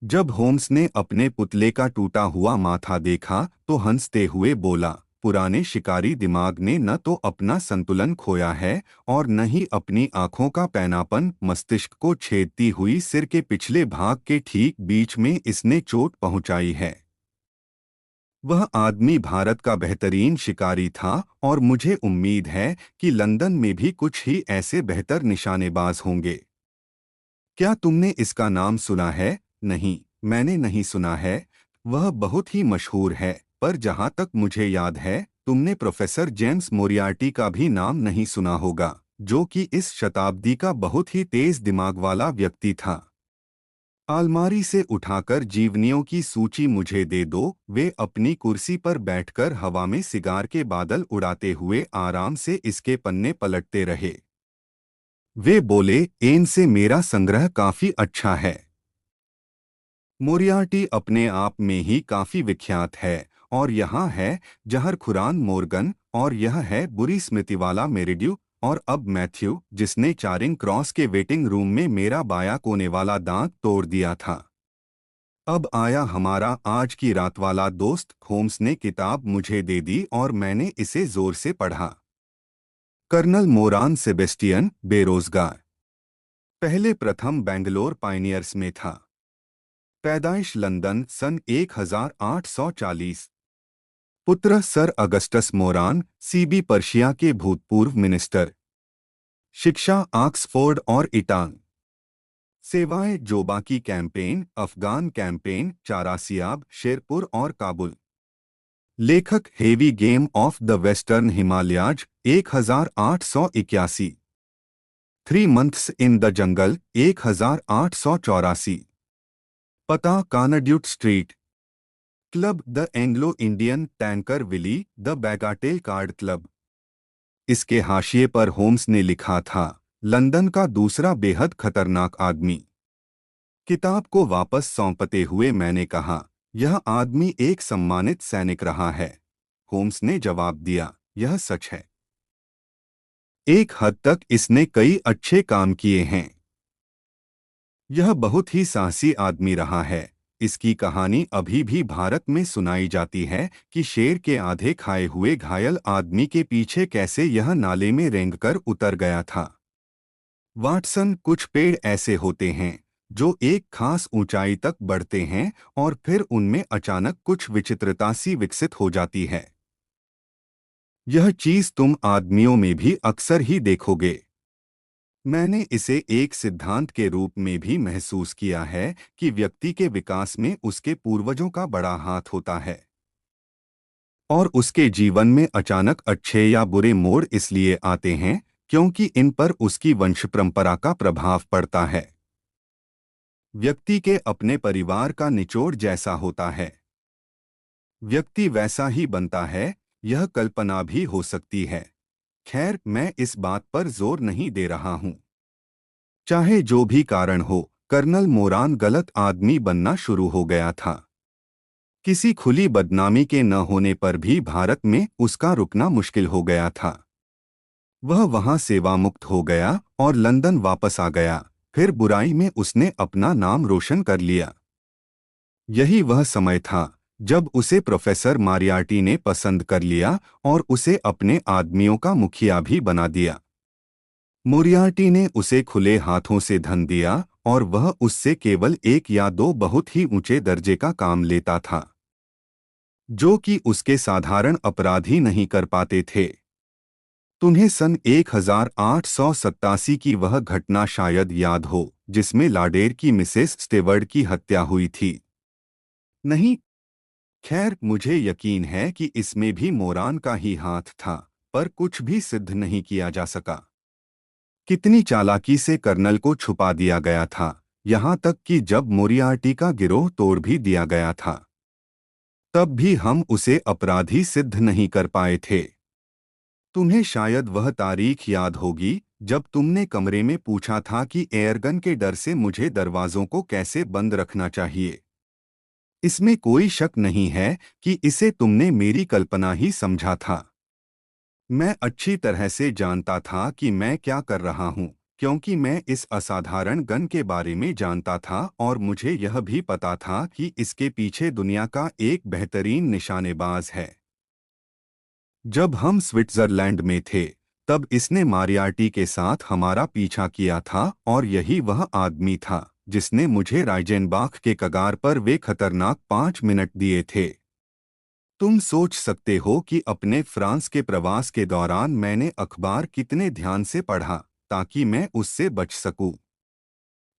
जब होम्स ने अपने पुतले का टूटा हुआ माथा देखा तो हंसते हुए बोला, पुराने शिकारी दिमाग ने न तो अपना संतुलन खोया है और न ही अपनी आंखों का पैनापन। मस्तिष्क को छेदती हुई सिर के पिछले भाग के ठीक बीच में इसने चोट पहुंचाई है। वह आदमी भारत का बेहतरीन शिकारी था और मुझे उम्मीद है कि लंदन में भी कुछ ही ऐसे बेहतर निशानेबाज होंगे। क्या तुमने इसका नाम सुना है? नहीं, मैंने नहीं सुना है। वह बहुत ही मशहूर है, पर जहां तक मुझे याद है, तुमने प्रोफेसर जेम्स मोरियार्टी का भी नाम नहीं सुना होगा, जो कि इस शताब्दी का बहुत ही तेज दिमाग वाला व्यक्ति था। अलमारी से उठाकर जीवनियों की सूची मुझे दे दो। वे अपनी कुर्सी पर बैठकर हवा में सिगार के बादल उड़ाते हुए आराम से इसके पन्ने पलटते रहे। वे बोले, एन से मेरा संग्रह काफी अच्छा है। मोरियार्टी अपने आप में ही काफी विख्यात है, और यहाँ है जहर खुरान मोर्गन, और यह है बुरी स्मृति वाला मेरिड्यू, और अब मैथ्यू, जिसने चारिंग क्रॉस के वेटिंग रूम में मेरा बाया कोने वाला दांत तोड़ दिया था। अब आया हमारा आज की रात वाला दोस्त। होम्स ने किताब मुझे दे दी और मैंने इसे जोर से पढ़ा। कर्नल मोरान सेबेस्टियन, बेरोजगार। पहले प्रथम बेंगलोर पायनियर्स में था। पैदाइश लंदन सन 1840। पुत्र sir Augustus Moran, CB Persia के भूतपूर्व मिनिस्टर। शिक्षा ऑक्सफोर्ड और इटांग। सेवाएं जोबा की कैंपेन, अफगान कैंपेन, चारासियाब, शेरपुर और काबुल। लेखक heavy game of the western Himalayas 1881। 3 months in the jungle 1884। पता Conduit street. Club the Anglo Indian Tankerville, the Bagatelle card club. इसके हाशिए पर होम्स ने लिखा था, लंदन का दूसरा बेहद खतरनाक आदमी। किताब को वापस सौंपते हुए मैंने कहा, यह आदमी एक सम्मानित सैनिक रहा है। होम्स ने जवाब दिया, यह सच है। एक हद तक इसने कई अच्छे काम किए हैं। यह बहुत ही साहसी आदमी रहा है। इसकी कहानी अभी भी भारत में सुनाई जाती है कि शेर के आधे खाए हुए घायल आदमी के पीछे कैसे यह नाले में रेंगकर उतर गया था। वाटसन, कुछ पेड़ ऐसे होते हैं जो एक खास ऊंचाई तक बढ़ते हैं और फिर उनमें अचानक कुछ विचित्रता सी विकसित हो जाती है। यह चीज तुम आदमियों में भी अक्सर ही देखोगे। मैंने इसे एक सिद्धांत के रूप में भी महसूस किया है कि व्यक्ति के विकास में उसके पूर्वजों का बड़ा हाथ होता है, और उसके जीवन में अचानक अच्छे या बुरे मोड़ इसलिए आते हैं क्योंकि इन पर उसकी वंश परंपरा का प्रभाव पड़ता है। व्यक्ति के अपने परिवार का निचोड़ जैसा होता है। व्यक्ति वैसा ही बनता है, यह कल्पना भी हो सकती है। खैर, मैं इस बात पर जोर नहीं दे रहा हूं। चाहे जो भी कारण हो, कर्नल मोरान गलत आदमी बनना शुरू हो गया था। किसी खुली बदनामी के न होने पर भी भारत में उसका रुकना मुश्किल हो गया था। वह वहां सेवामुक्त हो गया और लंदन वापस आ गया। फिर बुराई में उसने अपना नाम रोशन कर लिया। यही वह समय था जब उसे प्रोफेसर मारियार्टी ने पसंद कर लिया और उसे अपने आदमियों का मुखिया भी बना दिया। मोरियार्टी ने उसे खुले हाथों से धन दिया और वह उससे केवल एक या दो बहुत ही ऊंचे दर्जे का काम लेता था, जो कि उसके साधारण अपराधी नहीं कर पाते थे। तुम्हें सन 1887 की वह घटना शायद याद हो जिसमें लाडेर की मिसेस स्टेवर्ड की हत्या हुई थी। नहीं? खैर, मुझे यकीन है कि इसमें भी मोरान का ही हाथ था, पर कुछ भी सिद्ध नहीं किया जा सका। कितनी चालाकी से कर्नल को छुपा दिया गया था, यहाँ तक कि जब मोरियार्टी का गिरोह तोड़ भी दिया गया था, तब भी हम उसे अपराधी सिद्ध नहीं कर पाए थे। तुम्हें शायद वह तारीख याद होगी जब तुमने कमरे में पूछा था कि एयरगन के डर से मुझे दरवाजों को कैसे बंद रखना चाहिए। इसमें कोई शक नहीं है कि इसे तुमने मेरी कल्पना ही समझा था। मैं अच्छी तरह से जानता था कि मैं क्या कर रहा हूं, क्योंकि मैं इस असाधारण गन के बारे में जानता था और मुझे यह भी पता था कि इसके पीछे दुनिया का एक बेहतरीन निशानेबाज है। जब हम स्विट्जरलैंड में थे, तब इसने मारियार्टी के साथ हमारा पीछा किया था और यही वह आदमी था जिसने मुझे राइजेनबाख के कगार पर वे खतरनाक 5 मिनट दिए थे। तुम सोच सकते हो कि अपने फ्रांस के प्रवास के दौरान मैंने अखबार कितने ध्यान से पढ़ा ताकि मैं उससे बच सकूं,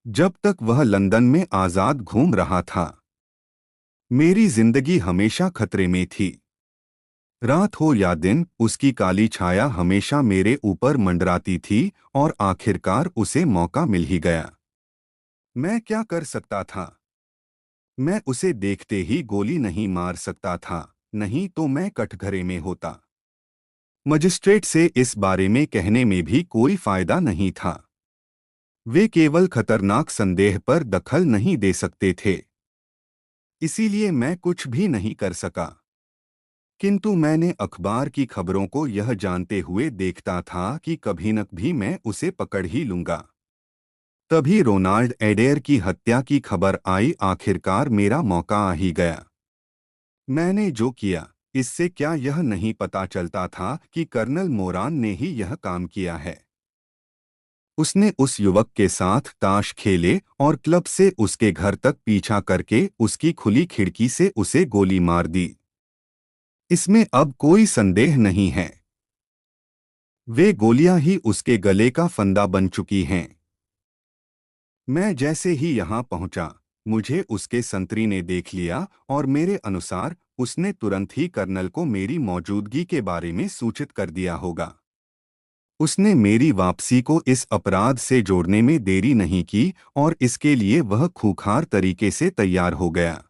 जब तक वह लंदन में आज़ाद घूम रहा था। मेरी जिंदगी हमेशा खतरे में थी। रात हो या दिन, उसकी काली छाया हमेशा मेरे ऊपर मंडराती थी और आखिरकार उसे मौका मिल ही गया। मैं क्या कर सकता था? मैं उसे देखते ही गोली नहीं मार सकता था, नहीं तो मैं कटघरे में होता। मजिस्ट्रेट से इस बारे में कहने में भी कोई फायदा नहीं था। वे केवल खतरनाक संदेह पर दखल नहीं दे सकते थे। इसीलिए मैं कुछ भी नहीं कर सका। किंतु मैंने अखबार की खबरों को यह जानते हुए देखता था कि कभी न कभी मैं उसे पकड़ ही लूंगा। तभी रोनाल्ड एडेयर की हत्या की खबर आई। आखिरकार मेरा मौका आ ही गया। मैंने जो किया, इससे क्या यह नहीं पता चलता था कि कर्नल मोरान ने ही यह काम किया है। उसने उस युवक के साथ ताश खेले और क्लब से उसके घर तक पीछा करके उसकी खुली खिड़की से उसे गोली मार दी। इसमें अब कोई संदेह नहीं है। वे गोलियां ही उसके गले का फंदा बन चुकी हैं। मैं जैसे ही यहाँ पहुंचा, मुझे उसके संतरी ने देख लिया और मेरे अनुसार उसने तुरंत ही कर्नल को मेरी मौजूदगी के बारे में सूचित कर दिया होगा। उसने मेरी वापसी को इस अपराध से जोड़ने में देरी नहीं की और इसके लिए वह खूंखार तरीके से तैयार हो गया।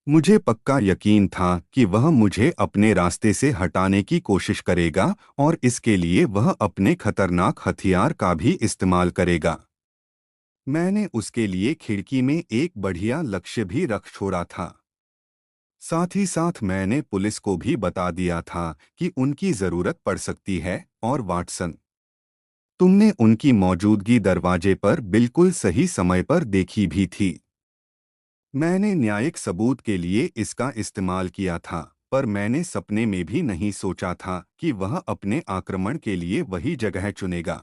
मुझे पक्का यकीन था कि वह मुझे अपने रास्ते से हटाने की कोशिश करेगा और इसके लिए वह अपने खतरनाक हथियार का भी इस्तेमाल करेगा। मैंने उसके लिए खिड़की में एक बढ़िया लक्ष्य भी रख छोड़ा था। साथ ही साथ मैंने पुलिस को भी बता दिया था कि उनकी जरूरत पड़ सकती है। और वाटसन, तुमने उनकी मौजूदगी दरवाजे पर बिल्कुल सही समय पर देखी भी थी। मैंने न्यायिक सबूत के लिए इसका इस्तेमाल किया था, पर मैंने सपने में भी नहीं सोचा था कि वह अपने आक्रमण के लिए वही जगह चुनेगा।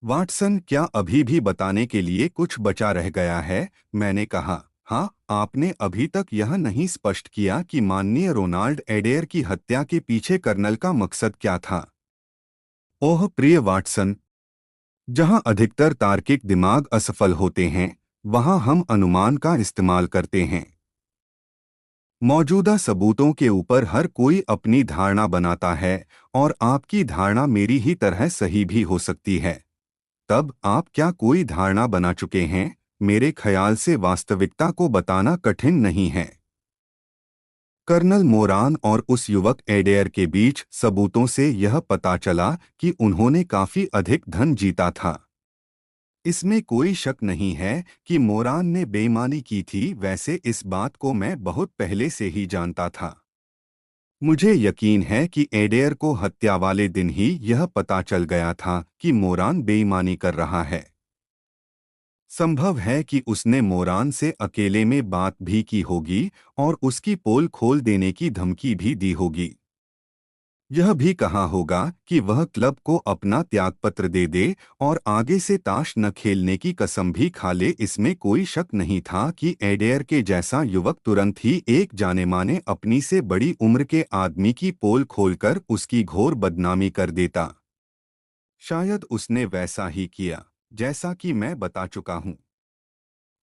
वाटसन, क्या अभी भी बताने के लिए कुछ बचा रह गया है? मैंने कहा, हाँ, आपने अभी तक यह नहीं स्पष्ट किया कि माननीय रोनाल्ड एडेयर की हत्या के पीछे कर्नल का मकसद क्या था। ओह प्रिय वाटसन, जहां अधिकतर तार्किक दिमाग असफल होते हैं, वहां हम अनुमान का इस्तेमाल करते हैं। मौजूदा सबूतों के ऊपर हर कोई अपनी धारणा बनाता है और आपकी धारणा मेरी ही तरह सही भी हो सकती है। तब आप क्या कोई धारणा बना चुके हैं? मेरे ख्याल से वास्तविकता को बताना कठिन नहीं है। कर्नल मोरान और उस युवक एडेयर के बीच सबूतों से यह पता चला कि उन्होंने काफी अधिक धन जीता था। इसमें कोई शक नहीं है कि मोरान ने बेईमानी की थी। वैसे इस बात को मैं बहुत पहले से ही जानता था। मुझे यकीन है कि एडेयर को हत्या वाले दिन ही यह पता चल गया था कि मोरान बेईमानी कर रहा है। संभव है कि उसने मोरान से अकेले में बात भी की होगी और उसकी पोल खोल देने की धमकी भी दी होगी। यह भी कहा होगा कि वह क्लब को अपना त्यागपत्र दे दे और आगे से ताश न खेलने की कसम भी खा ले। इसमें कोई शक नहीं था कि एडेयर के जैसा युवक तुरंत ही एक जाने-माने अपनी से बड़ी उम्र के आदमी की पोल खोलकर उसकी घोर बदनामी कर देता। शायद उसने वैसा ही किया जैसा कि मैं बता चुका हूँ।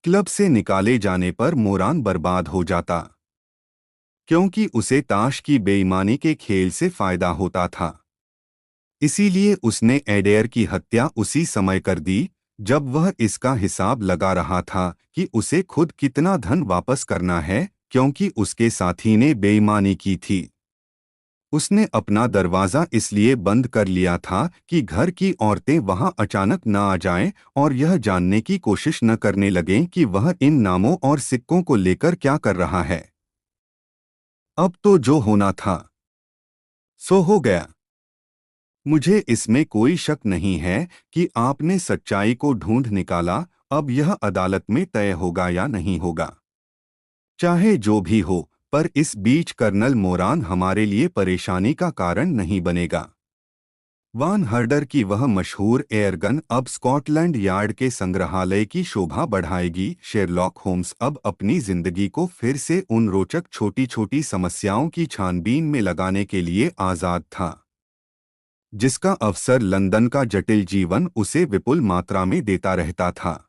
क्लब से निकाले जाने पर मोरान बर्बाद हो जाता, क्योंकि उसे ताश की बेईमानी के खेल से फायदा होता था। इसीलिए उसने एडेयर की हत्या उसी समय कर दी जब वह इसका हिसाब लगा रहा था कि उसे खुद कितना धन वापस करना है, क्योंकि उसके साथी ने बेईमानी की थी। उसने अपना दरवाज़ा इसलिए बंद कर लिया था कि घर की औरतें वहां अचानक न आ जाएं और यह जानने की कोशिश न करने लगें कि वह इन नामों और सिक्कों को लेकर क्या कर रहा है। अब तो जो होना था सो हो गया। मुझे इसमें कोई शक नहीं है कि आपने सच्चाई को ढूंढ निकाला। अब यह अदालत में तय होगा या नहीं होगा। चाहे जो भी हो, पर इस बीच कर्नल मोरान हमारे लिए परेशानी का कारण नहीं बनेगा। वान हर्डर की वह मशहूर एयरगन अब स्कॉटलैंड यार्ड के संग्रहालय की शोभा बढ़ाएगी। शेरलॉक होम्स अब अपनी जिंदगी को फिर से उन रोचक छोटी छोटी समस्याओं की छानबीन में लगाने के लिए आज़ाद था, जिसका अवसर लंदन का जटिल जीवन उसे विपुल मात्रा में देता रहता था।